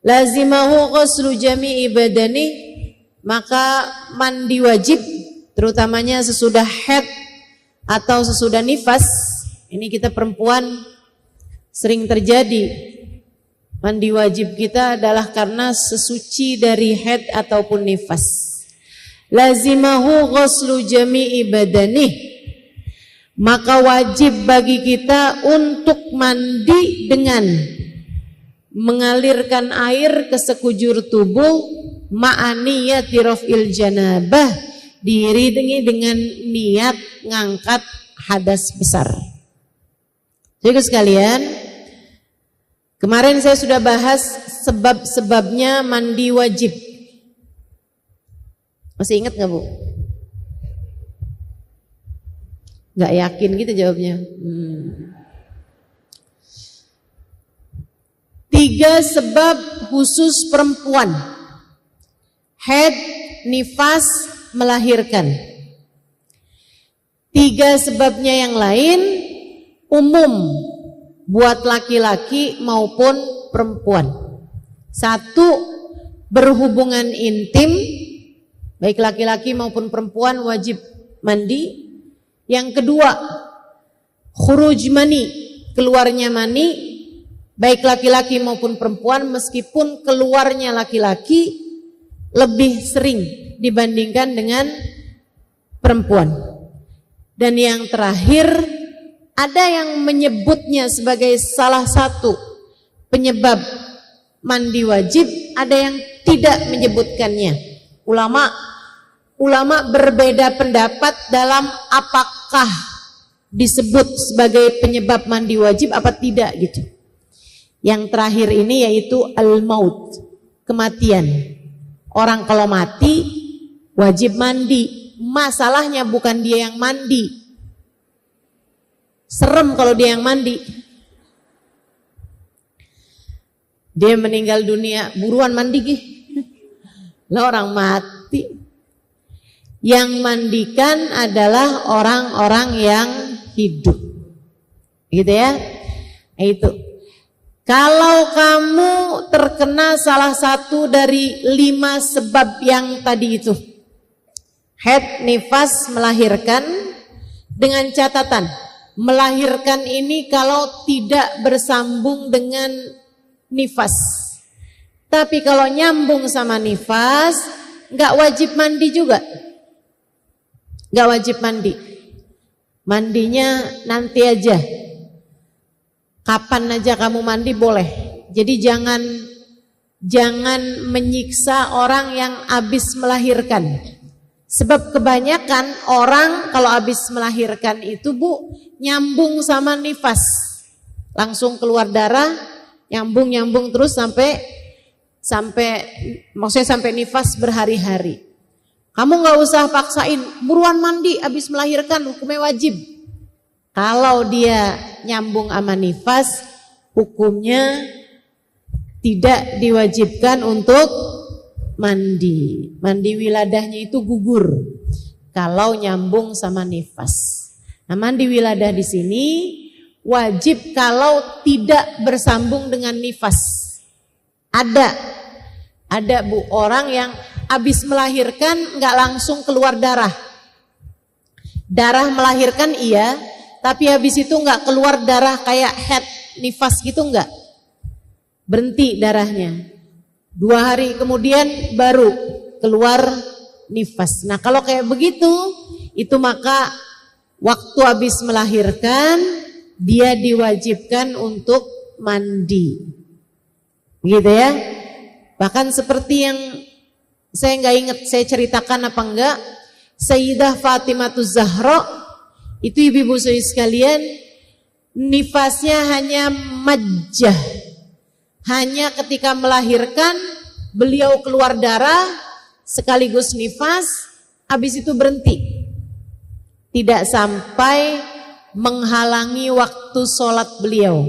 lazimahu ghuslu jami'i badani, maka mandi wajib, terutamanya sesudah haid atau sesudah nifas. Ini kita perempuan sering terjadi, mandi wajib kita adalah karena sesuci dari haid ataupun nifas. Lazimahu ghuslu jami'i badani, maka wajib bagi kita untuk mandi dengan mengalirkan air ke sekujur tubuh, ma'aniyati raf'il janabah, diiringi dengan niat ngangkat hadas besar. Jadi sekalian, kemarin saya sudah bahas sebab-sebabnya mandi wajib. Masih ingat nggak Bu? Nggak yakin gitu jawabnya. 3 sebab khusus perempuan. Haid, nifas, melahirkan. 3 sebabnya yang lain umum buat laki-laki maupun perempuan. 1, berhubungan intim, baik laki-laki maupun perempuan wajib mandi. Yang kedua, khuruj mani, keluarnya mani, baik laki-laki maupun perempuan, meskipun keluarnya laki-laki lebih sering dibandingkan dengan perempuan. Dan yang terakhir, ada yang menyebutnya sebagai salah satu penyebab mandi wajib, ada yang tidak menyebutkannya. Ulama berbeda pendapat dalam apakah disebut sebagai penyebab mandi wajib apa tidak gitu. Yang terakhir ini yaitu al-maut, kematian. Orang kalau mati wajib mandi. Masalahnya bukan dia yang mandi. Serem kalau dia yang mandi. Dia meninggal dunia, buruan mandi gih. Lah orang mati. Yang mandikan adalah orang-orang yang hidup. Gitu ya. Itu. Kalau kamu terkena salah satu dari 5 sebab yang tadi itu, haid, nifas, melahirkan, dengan catatan, melahirkan ini kalau tidak bersambung dengan nifas. Tapi kalau nyambung sama nifas, nggak wajib mandi juga. Nggak wajib mandi. Mandinya nanti aja. Kapan aja kamu mandi boleh. Jadi jangan menyiksa orang yang habis melahirkan. Sebab kebanyakan orang kalau habis melahirkan itu Bu, nyambung sama nifas. Langsung keluar darah, nyambung terus sampai maksudnya sampai nifas berhari-hari. Kamu nggak usah paksain, buruan mandi habis melahirkan, hukumnya wajib. Kalau dia nyambung sama nifas, hukumnya tidak diwajibkan untuk mandi. Mandi wiladahnya itu gugur kalau nyambung sama nifas. Nah, mandi wiladah di sini wajib kalau tidak bersambung dengan nifas. Ada Bu, orang yang habis melahirkan nggak langsung keluar darah. Darah melahirkan iya, tapi habis itu nggak keluar darah kayak haid, nifas gitu nggak. Berhenti darahnya. 2 hari kemudian baru keluar nifas. Nah kalau kayak begitu, itu maka waktu habis melahirkan dia diwajibkan untuk mandi. Gitu ya. Bahkan seperti yang saya nggak ingat saya ceritakan apa enggak, Sayyidah Fatimahuz Zahra itu ibu-ibu sekalian, nifasnya hanya majjah. Hanya ketika melahirkan beliau keluar darah sekaligus nifas, habis itu berhenti. Tidak sampai menghalangi waktu sholat beliau.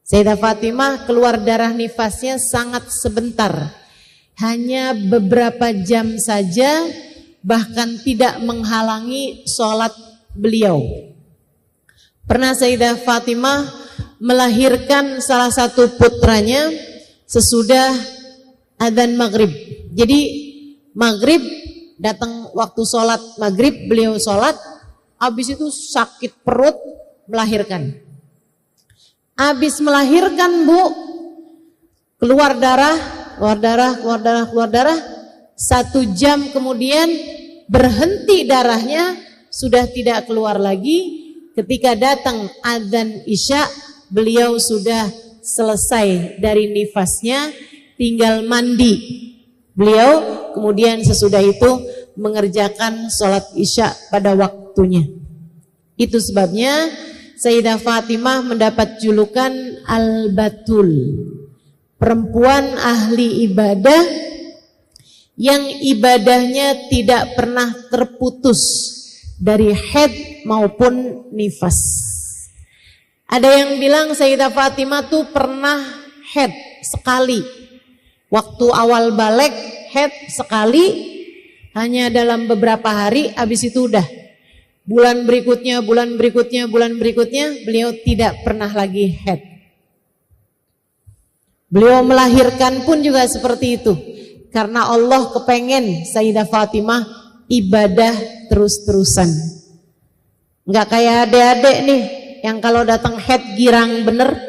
Sayyidah Fatimah keluar darah nifasnya sangat sebentar. Hanya beberapa jam saja, bahkan tidak menghalangi sholat beliau. Pernah Sayyidah Fatimah melahirkan salah satu putranya sesudah adzan maghrib. Jadi maghrib, datang waktu sholat maghrib, beliau sholat, habis itu sakit perut, melahirkan. Habis melahirkan Bu, keluar darah, 1 jam kemudian berhenti darahnya, sudah tidak keluar lagi. Ketika datang adzan isya, beliau sudah selesai dari nifasnya, tinggal mandi. Beliau kemudian sesudah itu mengerjakan sholat isya pada waktunya. Itu sebabnya Sayyidah Fatimah mendapat julukan Al-Batul, perempuan ahli ibadah yang ibadahnya tidak pernah terputus dari haid maupun nifas. Ada yang bilang Sayyidah Fatimah tuh pernah haid sekali. Waktu awal balik haid sekali, hanya dalam beberapa hari, habis itu udah. Bulan berikutnya beliau tidak pernah lagi haid. Beliau melahirkan pun juga seperti itu. Karena Allah kepengen Sayyidah Fatimah ibadah terus-terusan. Enggak kayak adik-adik nih yang kalau datang haid girang bener.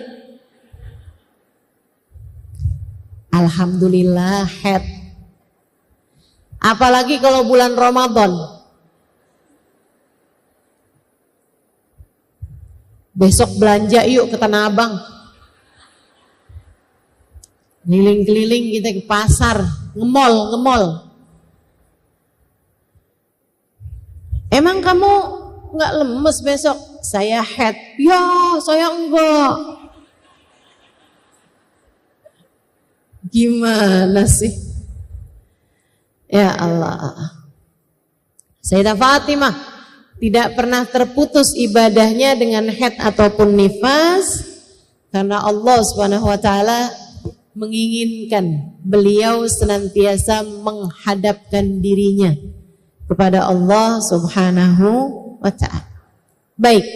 Alhamdulillah haid. Apalagi kalau bulan Ramadan. Besok belanja yuk ke Tanah Abang. Keliling-keliling kita ke pasar, nge-mall. Emang kamu nggak lemes besok? Saya haid. Ya, saya enggak. Gimana sih? Ya Allah. Sayyidah Fatimah tidak pernah terputus ibadahnya dengan haid ataupun nifas karena Allah Subhanahu wa taala menginginkan beliau senantiasa menghadapkan dirinya kepada Allah Subhanahu wa ta'ala. Baik,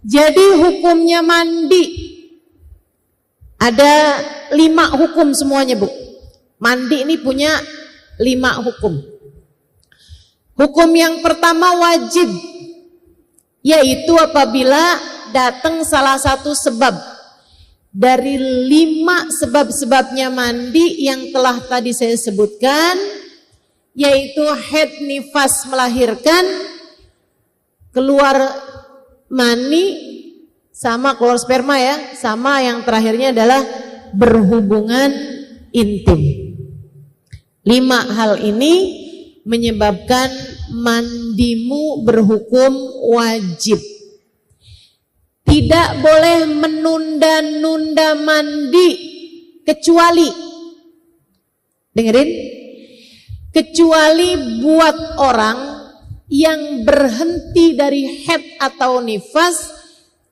jadi hukumnya mandi ada 5 hukum semuanya, Bu. Mandi ini punya 5 hukum. Hukum yang pertama wajib, yaitu apabila datang salah satu sebab dari 5 sebab-sebabnya mandi yang telah tadi saya sebutkan, yaitu haid, nifas, melahirkan, keluar mani, sama keluar sperma ya, sama yang terakhirnya adalah berhubungan intim. 5 hal ini menyebabkan mandimu berhukum wajib. Tidak boleh menunda-nunda mandi kecuali, dengerin, kecuali buat orang yang berhenti dari haid atau nifas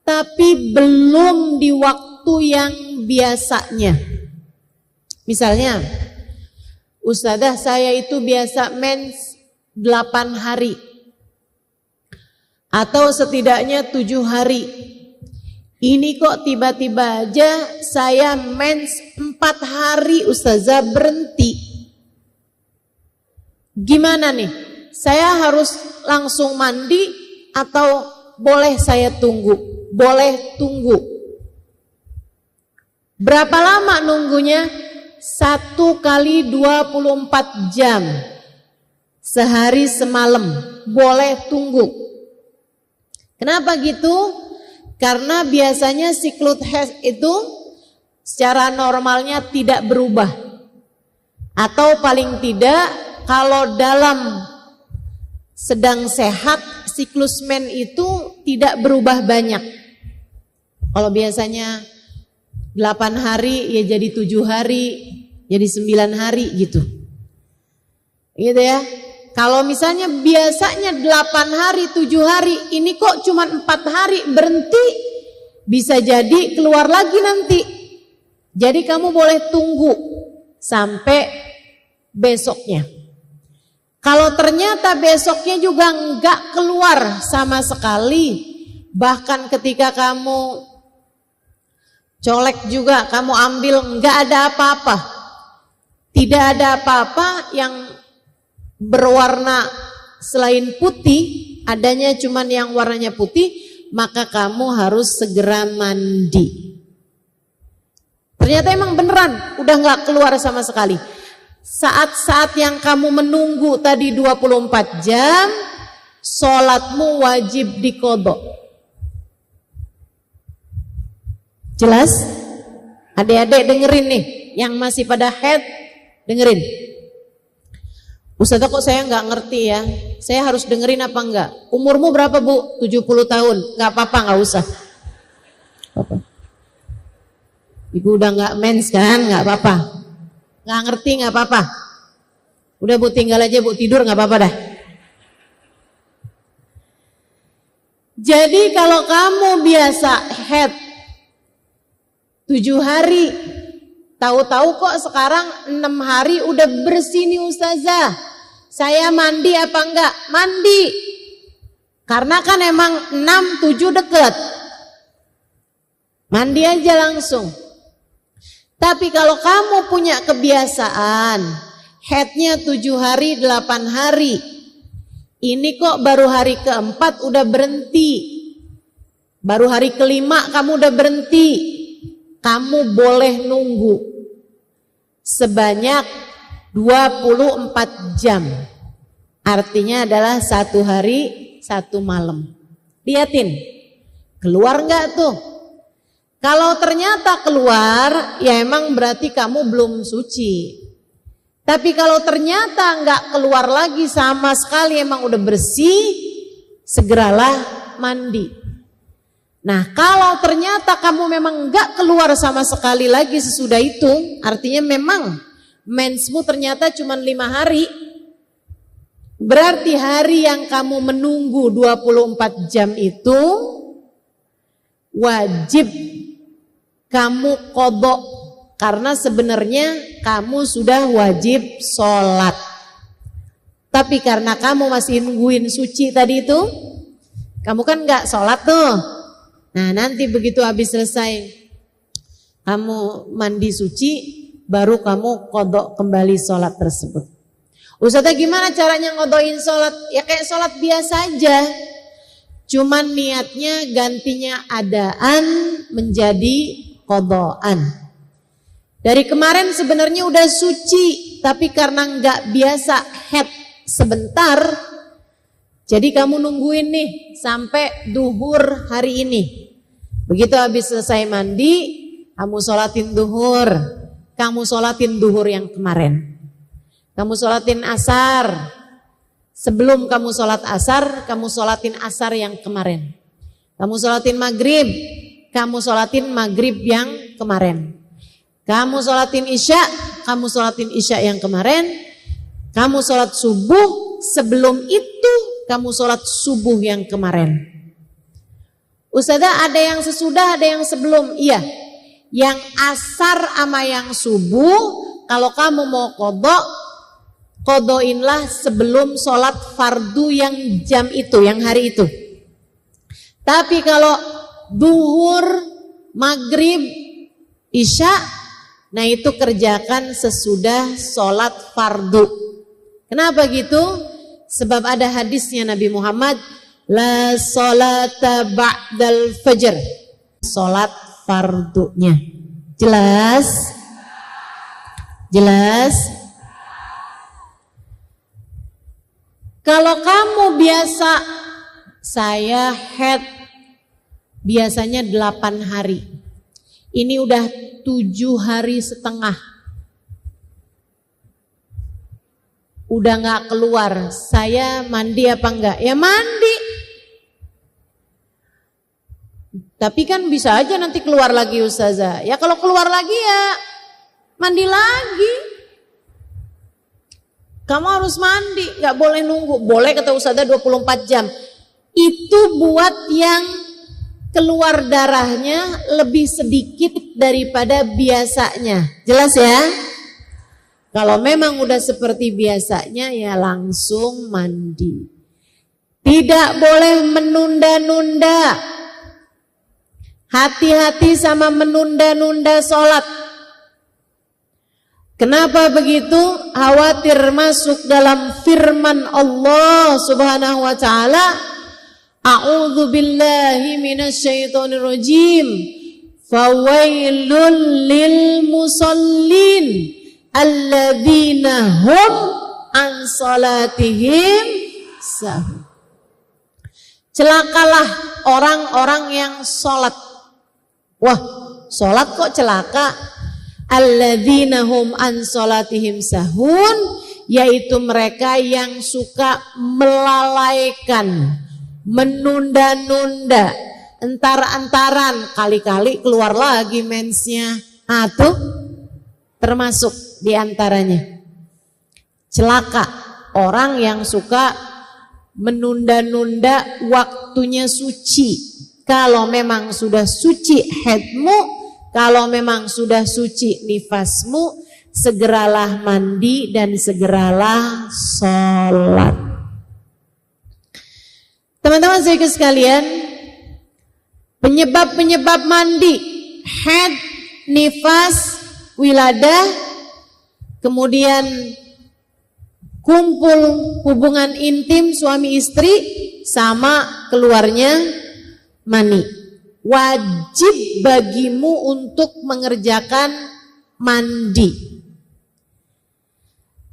tapi belum di waktu yang biasanya. Misalnya, Ustadzah saya itu biasa mens 8 hari atau setidaknya 7 hari. Ini kok tiba-tiba aja saya mens 4 hari Ustazah berhenti. Gimana nih? Saya harus langsung mandi atau boleh saya tunggu? Boleh tunggu. Berapa lama nunggunya? 1 kali 24 jam. Sehari semalam. Boleh tunggu. Kenapa gitu? Karena biasanya siklus haid itu secara normalnya tidak berubah. Atau paling tidak kalau dalam sedang sehat siklus men itu tidak berubah banyak. Kalau biasanya 8 hari ya jadi 7 hari, jadi 9 hari gitu. Gitu ya. Kalau misalnya biasanya 8 hari, 7 hari, ini kok cuma 4 hari berhenti, bisa jadi keluar lagi nanti. Jadi kamu boleh tunggu sampai besoknya. Kalau ternyata besoknya juga enggak keluar sama sekali, bahkan ketika kamu colek juga, kamu ambil enggak ada apa-apa. Tidak ada apa-apa yang berwarna selain putih, adanya cuman yang warnanya putih, maka kamu harus segera mandi. Ternyata emang beneran udah nggak keluar sama sekali. Saat-saat yang kamu menunggu tadi 24 jam, sholatmu wajib diqodho. Jelas? Adik-adik dengerin nih, yang masih pada haid dengerin. Ustazah kok saya nggak ngerti ya, saya harus dengerin apa enggak? Umurmu berapa Bu? 70 tahun, nggak apa-apa, nggak usah. Apa? Ibu udah nggak mens kan, nggak apa-apa. Nggak ngerti nggak apa-apa. Udah Bu, tinggal aja Bu, tidur nggak apa-apa dah. Jadi kalau kamu biasa head 7 hari, tahu-tahu kok sekarang 6 hari udah bersih nih Ustazah. Saya mandi apa enggak? Mandi. Karena kan emang 6, 7 deket. Mandi aja langsung. Tapi kalau kamu punya kebiasaan headnya 7 hari, 8 hari. Ini kok baru hari keempat udah berhenti. Baru hari kelima kamu udah berhenti. Kamu boleh nunggu sebanyak 24 jam. Artinya adalah 1 hari 1 malam. Liatin, keluar enggak tuh? Kalau ternyata keluar, ya emang berarti kamu belum suci. Tapi kalau ternyata enggak keluar lagi sama sekali, emang udah bersih, segeralah mandi. Nah, kalau ternyata kamu memang enggak keluar sama sekali lagi sesudah itu, artinya memang mensmu ternyata cuma 5 hari. Berarti hari yang kamu menunggu 24 jam itu wajib kamu qadha, karena sebenarnya kamu sudah wajib sholat. Tapi karena kamu masih nungguin suci tadi itu, kamu kan gak sholat tuh. Nah nanti begitu habis selesai kamu mandi suci, baru kamu qadha kembali sholat tersebut. Ustazah gimana caranya qadhain sholat? Ya kayak sholat biasa aja. Cuman niatnya gantinya adaan menjadi qadhaan. Dari kemarin sebenarnya udah suci, tapi karena nggak biasa head sebentar, jadi kamu nungguin nih sampai duhur hari ini. Begitu habis selesai mandi, kamu sholatin duhur, kamu sholatin duhur yang kemarin, kamu sholatin asar. Sebelum kamu sholat asar, kamu sholatin asar yang kemarin. Kamu sholatin maghrib, kamu sholatin maghrib yang kemarin. Kamu sholatin isya, kamu sholatin isya yang kemarin. Kamu sholat subuh, sebelum itu kamu sholat subuh yang kemarin. Ustazah ada yang sesudah, ada yang sebelum. Iya, yang asar sama yang subuh, kalau kamu mau qadha, qadhainlah sebelum sholat fardu yang jam itu, yang hari itu. Tapi kalau duhur, maghrib, isya, nah itu kerjakan sesudah sholat fardu. Kenapa gitu? Sebab ada hadisnya Nabi Muhammad, la sholata ba'dal fajr, sholat fardunya. Jelas? Jelas? Kalau kamu biasa, saya head biasanya 8 hari. Ini udah 7 hari setengah. Udah gak keluar. Saya mandi apa enggak? Ya mandi. Tapi kan bisa aja nanti keluar lagi Ustazah. Ya kalau keluar lagi ya mandi lagi. Kamu harus mandi, gak boleh nunggu. Boleh kata Ustazah 24 jam. Itu buat yang keluar darahnya lebih sedikit daripada biasanya. Jelas ya? Kalau memang udah seperti biasanya ya langsung mandi. Tidak boleh menunda-nunda. Hati-hati sama menunda-nunda sholat. Kenapa begitu? Khawatir masuk dalam firman Allah Subhanahu wa ta'ala, a'udzu billahi minasyaitonir rajim. Fawailul lil musallin alladzina hum an salatihim sahun. Celakalah orang-orang yang sholat. Wah, sholat kok celaka? Alladzina hum an salatihim sahun, yaitu mereka yang suka melalaikan, menunda-nunda, entar-antaran, kali-kali keluar lagi mensnya. Tuh termasuk diantaranya. Celaka orang yang suka menunda-nunda waktunya suci. Kalau memang sudah suci haidmu, kalau memang sudah suci nifasmu, segeralah mandi dan segeralah sholat. Teman-teman sekalian, penyebab-penyebab mandi, haid, nifas, wiladah, kemudian kumpul hubungan intim suami istri, sama keluarnya mani. Wajib bagimu untuk mengerjakan mandi.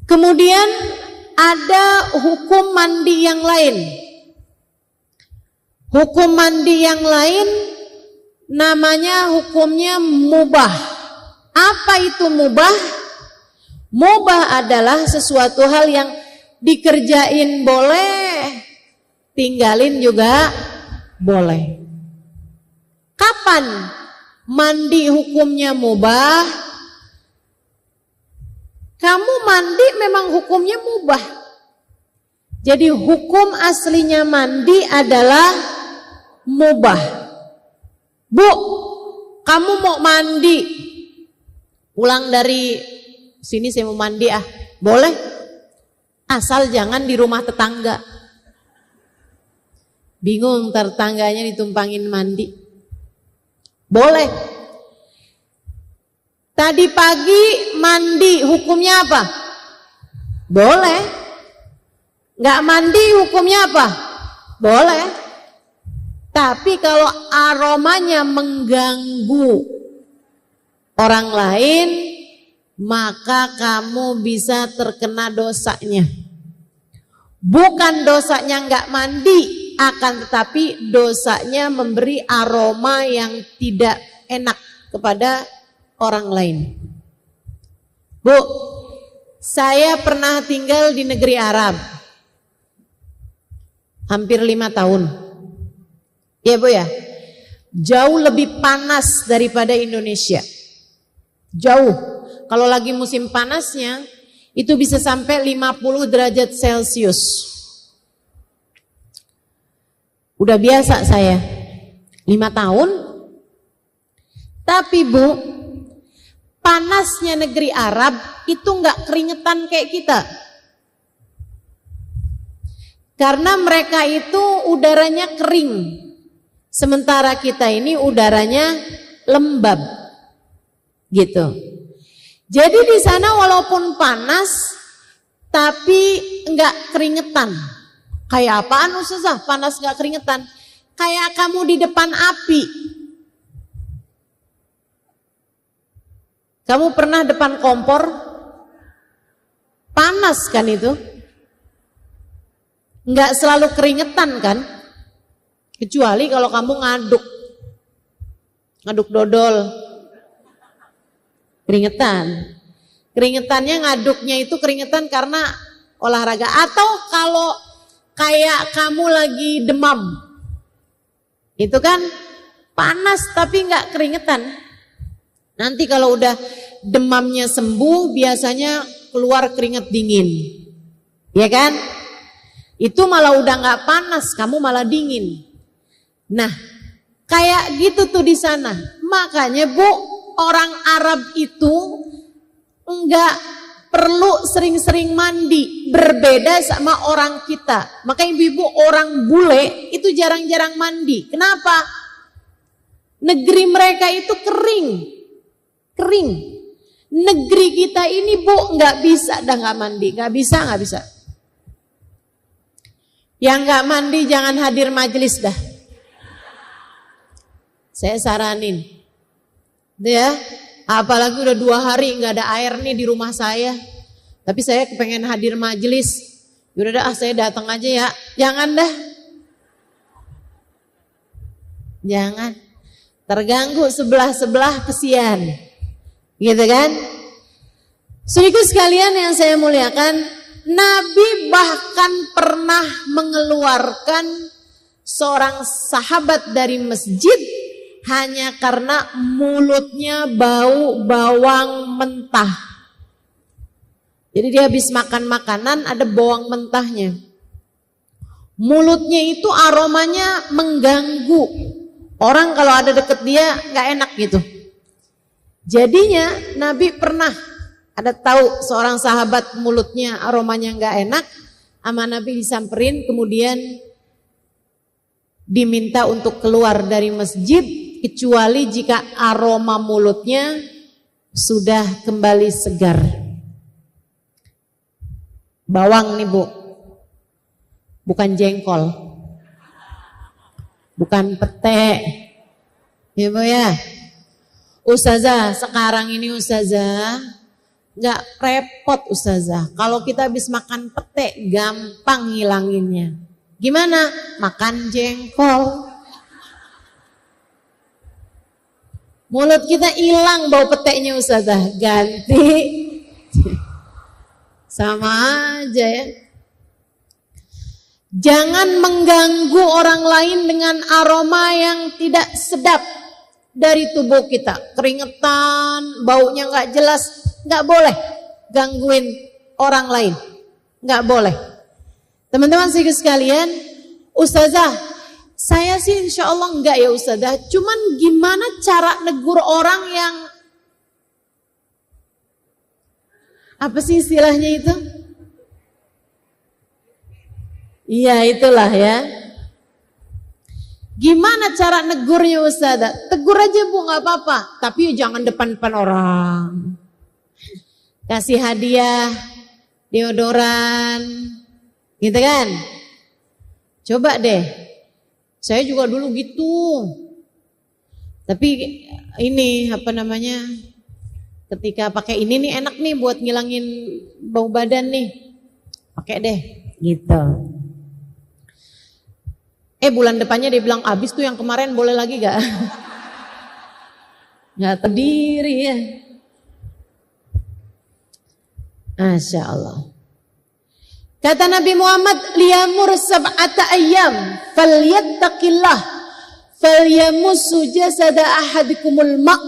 Kemudian ada hukum mandi yang lain. Hukum mandi yang lain namanya hukumnya mubah. Apa itu mubah? Mubah adalah sesuatu hal yang dikerjain boleh, tinggalin juga boleh. Kapan mandi hukumnya mubah? Kamu mandi memang hukumnya mubah. Jadi hukum aslinya mandi adalah mubah. Bu, kamu mau mandi, pulang dari sini saya mau mandi boleh, asal jangan di rumah tetangga. Bingung tetangganya ditumpangin mandi. Boleh. Tadi pagi mandi hukumnya apa? Boleh. Nggak mandi hukumnya apa? Boleh. Tapi kalau aromanya mengganggu orang lain, maka kamu bisa terkena dosanya. Bukan dosanya nggak mandi, akan tetapi dosanya memberi aroma yang tidak enak kepada orang lain. Bu, saya pernah tinggal di negeri Arab hampir 5 tahun. Ya Bu ya, jauh lebih panas daripada Indonesia. Jauh. Kalau lagi musim panasnya itu bisa sampai 50 derajat Celcius. Udah biasa saya 5 tahun. Tapi Bu, panasnya negeri Arab itu nggak keringetan kayak kita. Karena mereka itu udaranya kering. Sementara kita ini udaranya lembab. Gitu. Jadi di sana walaupun panas tapi nggak keringetan. Kayak apaan Ustazah? Panas nggak keringetan? Kayak kamu di depan api. Kamu pernah depan kompor? Panas kan itu? Nggak selalu keringetan kan? Kecuali kalau kamu ngaduk dodol, keringetan. Keringetannya ngaduknya itu keringetan karena olahraga. Atau kalau kayak kamu lagi demam, itu kan panas tapi nggak keringetan. Nanti kalau udah demamnya sembuh, biasanya keluar keringet dingin, ya kan? Itu malah udah nggak panas, kamu malah dingin. Nah, kayak gitu tuh di sana. Makanya Bu, orang Arab itu enggak perlu sering-sering mandi. Berbeda sama orang kita. Makanya ibu-ibu orang bule itu jarang-jarang mandi. Kenapa? Negeri mereka itu kering. Kering. Negeri kita ini Bu, enggak bisa dah enggak mandi. Enggak bisa. Yang enggak mandi jangan hadir majelis dah. Saya saranin, ya, apalagi udah 2 hari nggak ada air nih di rumah saya, tapi saya kepengen hadir majelis, yaudah dah saya datang aja ya, jangan dah, jangan, terganggu sebelah kesian, gitu kan? Saudaraku sekalian yang saya muliakan, Nabi bahkan pernah mengeluarkan seorang sahabat dari masjid hanya karena mulutnya bau bawang mentah. Jadi dia habis makan makanan ada bawang mentahnya. Mulutnya itu aromanya mengganggu. Orang kalau ada deket dia nggak enak gitu. Jadinya Nabi pernah ada tahu seorang sahabat mulutnya aromanya nggak enak, sama Nabi disamperin kemudian diminta untuk keluar dari masjid kecuali jika aroma mulutnya sudah kembali segar. Bawang nih Bu, bukan jengkol, bukan pete, ya Bu ya. Ustazah, sekarang ini Ustazah nggak repot Ustazah. Kalau kita habis makan pete gampang ngilanginnya. Gimana? Makan jengkol. Mulut kita hilang bau peteknya Ustazah, ganti. Sama aja ya. Jangan mengganggu orang lain dengan aroma yang tidak sedap dari tubuh kita. Keringetan, baunya nggak jelas, nggak boleh gangguin orang lain, nggak boleh. Teman-teman sekalian, Ustazah, saya sih insya Allah enggak ya Ustazah. Cuman gimana cara negur orang yang apa sih istilahnya itu? Iya itulah ya. Gimana cara negurnya Ustazah? Tegur aja Bu nggak apa-apa. Tapi jangan depan-depan orang. Kasih hadiah, deodoran, gitu kan? Coba deh. Saya juga dulu gitu. Tapi ini apa namanya? Ketika pakai ini nih enak nih buat ngilangin bau badan nih. Pakai deh, gitu. Bulan depannya dia bilang abis tuh yang kemarin boleh lagi gak? Gak terdiri ya. Masya Allah. Kata Nabi Muhammad, liyamur sab'ata ayyam falyattaqillah falyamussu jasada ahadikumul ma'.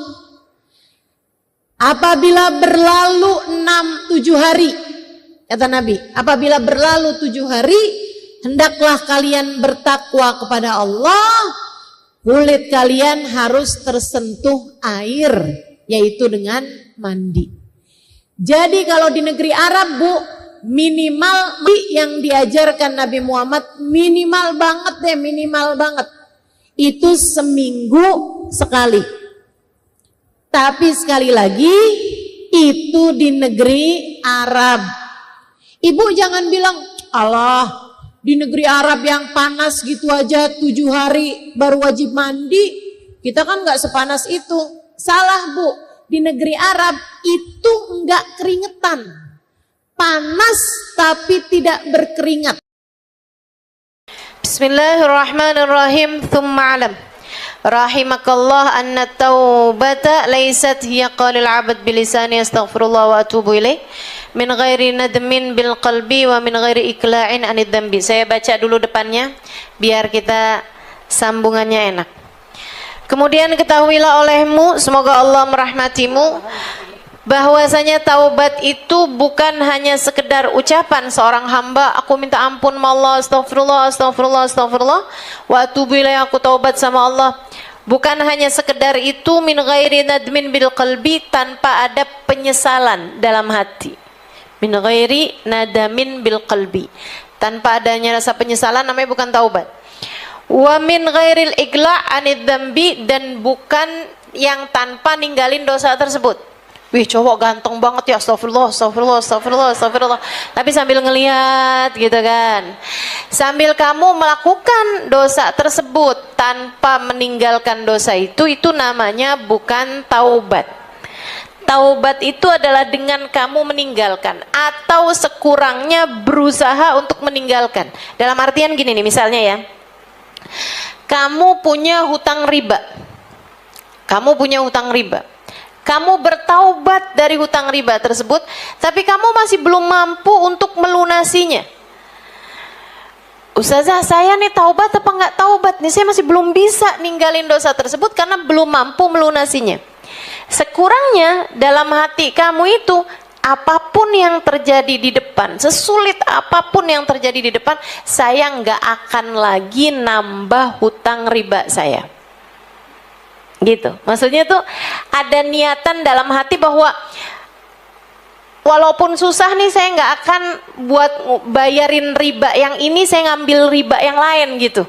Apabila berlalu 6-7 hari, kata Nabi, apabila berlalu 7 hari, hendaklah kalian bertakwa kepada Allah, kulit kalian harus tersentuh air, yaitu dengan mandi. Jadi kalau di negeri Arab Bu, minimal yang diajarkan Nabi Muhammad, minimal banget deh, minimal banget. Itu seminggu sekali. Tapi sekali lagi, itu di negeri Arab. Ibu jangan bilang, Allah, di negeri Arab yang panas gitu aja 7 hari baru wajib mandi. Kita kan gak sepanas itu. Salah Bu, di negeri Arab itu enggak keringetan. Panas tapi tidak berkeringat. Bismillahirrahmanirrahim. Thumma alam rahimakallah anna taubata laysat hiya qalil abad bilisani astaghfirullah wa atubu ilaih min ghairi nadmin bil qalbi wa min ghairi ikla'in anid dhanbi. Saya baca dulu depannya biar kita sambungannya enak. Kemudian ketahuilah olehmu, semoga Allah merahmatimu, bahwasanya taubat itu bukan hanya sekedar ucapan seorang hamba, aku minta ampun sama Allah, astagfirullah, astagfirullah, astagfirullah, wa atubu ilaih, aku taubat sama Allah. Bukan hanya sekedar itu, min ghairi nadmin bil qalbi, tanpa ada penyesalan dalam hati. Min ghairi nadamin bil qalbi, tanpa adanya rasa penyesalan, namanya bukan taubat. Wa min ghairil igla' anid dzambi, dan bukan yang tanpa ninggalin dosa tersebut. Wih, cowok ganteng banget ya, astagfirullah, astagfirullah, astagfirullah, astagfirullah. Tapi sambil ngelihat gitu kan. Sambil kamu melakukan dosa tersebut tanpa meninggalkan dosa itu namanya bukan taubat. Taubat itu adalah dengan kamu meninggalkan atau sekurangnya berusaha untuk meninggalkan. Dalam artian gini nih, misalnya ya. Kamu punya hutang riba. Kamu punya hutang riba. Kamu bertaubat dari hutang riba tersebut, tapi kamu masih belum mampu untuk melunasinya. Ustazah, saya nih taubat apa enggak taubat nih? Saya masih belum bisa ninggalin dosa tersebut karena belum mampu melunasinya. Sekurangnya dalam hati kamu itu apapun yang terjadi di depan, sesulit apapun yang terjadi di depan, saya nggak akan lagi nambah hutang riba saya. Gitu. Maksudnya tuh ada niatan dalam hati bahwa walaupun susah nih, saya nggak akan buat bayarin riba yang ini, saya ngambil riba yang lain gitu.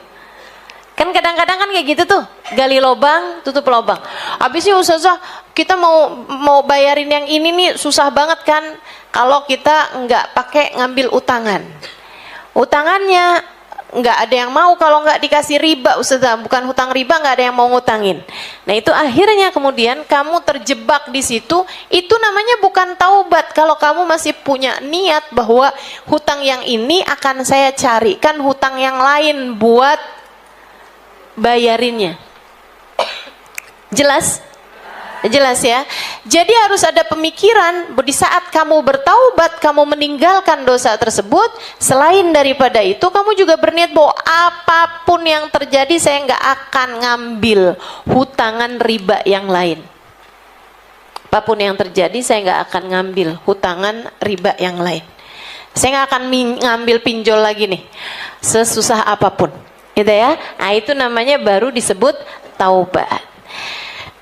Kan kadang-kadang kan kayak gitu tuh, gali lobang, tutup lobang. Habisnya ustazah, kita mau bayarin yang ini nih susah banget kan, kalau kita nggak pakai ngambil utangan. Utangannya nggak ada yang mau kalau nggak dikasih riba ustazah, bukan hutang riba, nggak ada yang mau ngutangin. Nah itu akhirnya kemudian kamu terjebak di situ. Itu namanya bukan taubat. Kalau kamu masih punya niat bahwa hutang yang ini akan saya carikan hutang yang lain buat bayarinnya. Jelas? Jelas ya. Jadi harus ada pemikiran di saat kamu bertaubat, kamu meninggalkan dosa tersebut. Selain daripada itu, kamu juga berniat bahwa apapun yang terjadi, saya nggak akan ngambil hutangan riba yang lain. Apapun yang terjadi, saya nggak akan ngambil hutangan riba yang lain. Saya nggak akan ngambil pinjol lagi nih, sesusah apapun. Gitu ya. Nah itu namanya baru disebut taubat.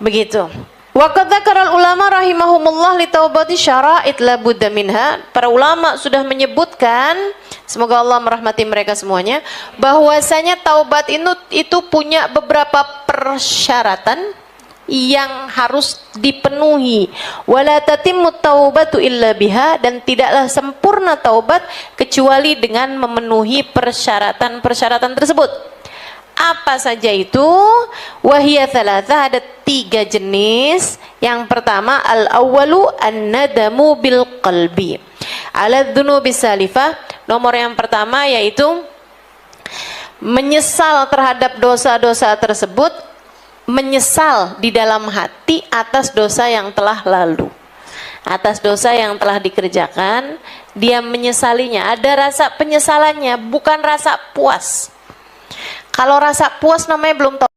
Begitu. Wa qad dzakara ulama rahimahumullah li taubati syara'it la budda minha. Para ulama sudah menyebutkan, semoga Allah merahmati mereka semuanya, bahwasanya taubat itu punya beberapa persyaratan yang harus dipenuhi. Wala tatimmu taubatu illa biha, dan tidaklah sempurna taubat kecuali dengan memenuhi persyaratan-persyaratan tersebut. Apa saja itu? Wahiyya thalatha, ada 3 jenis. Yang pertama, al-awwalu an-nadamu bil qalbi ala dzunubi salifah. Nomor yang pertama yaitu menyesal terhadap dosa-dosa tersebut, menyesal di dalam hati atas dosa yang telah lalu, atas dosa yang telah dikerjakan, dia menyesalinya. Ada rasa penyesalannya, bukan rasa puas. Kalau rasa puas namanya belum tahu.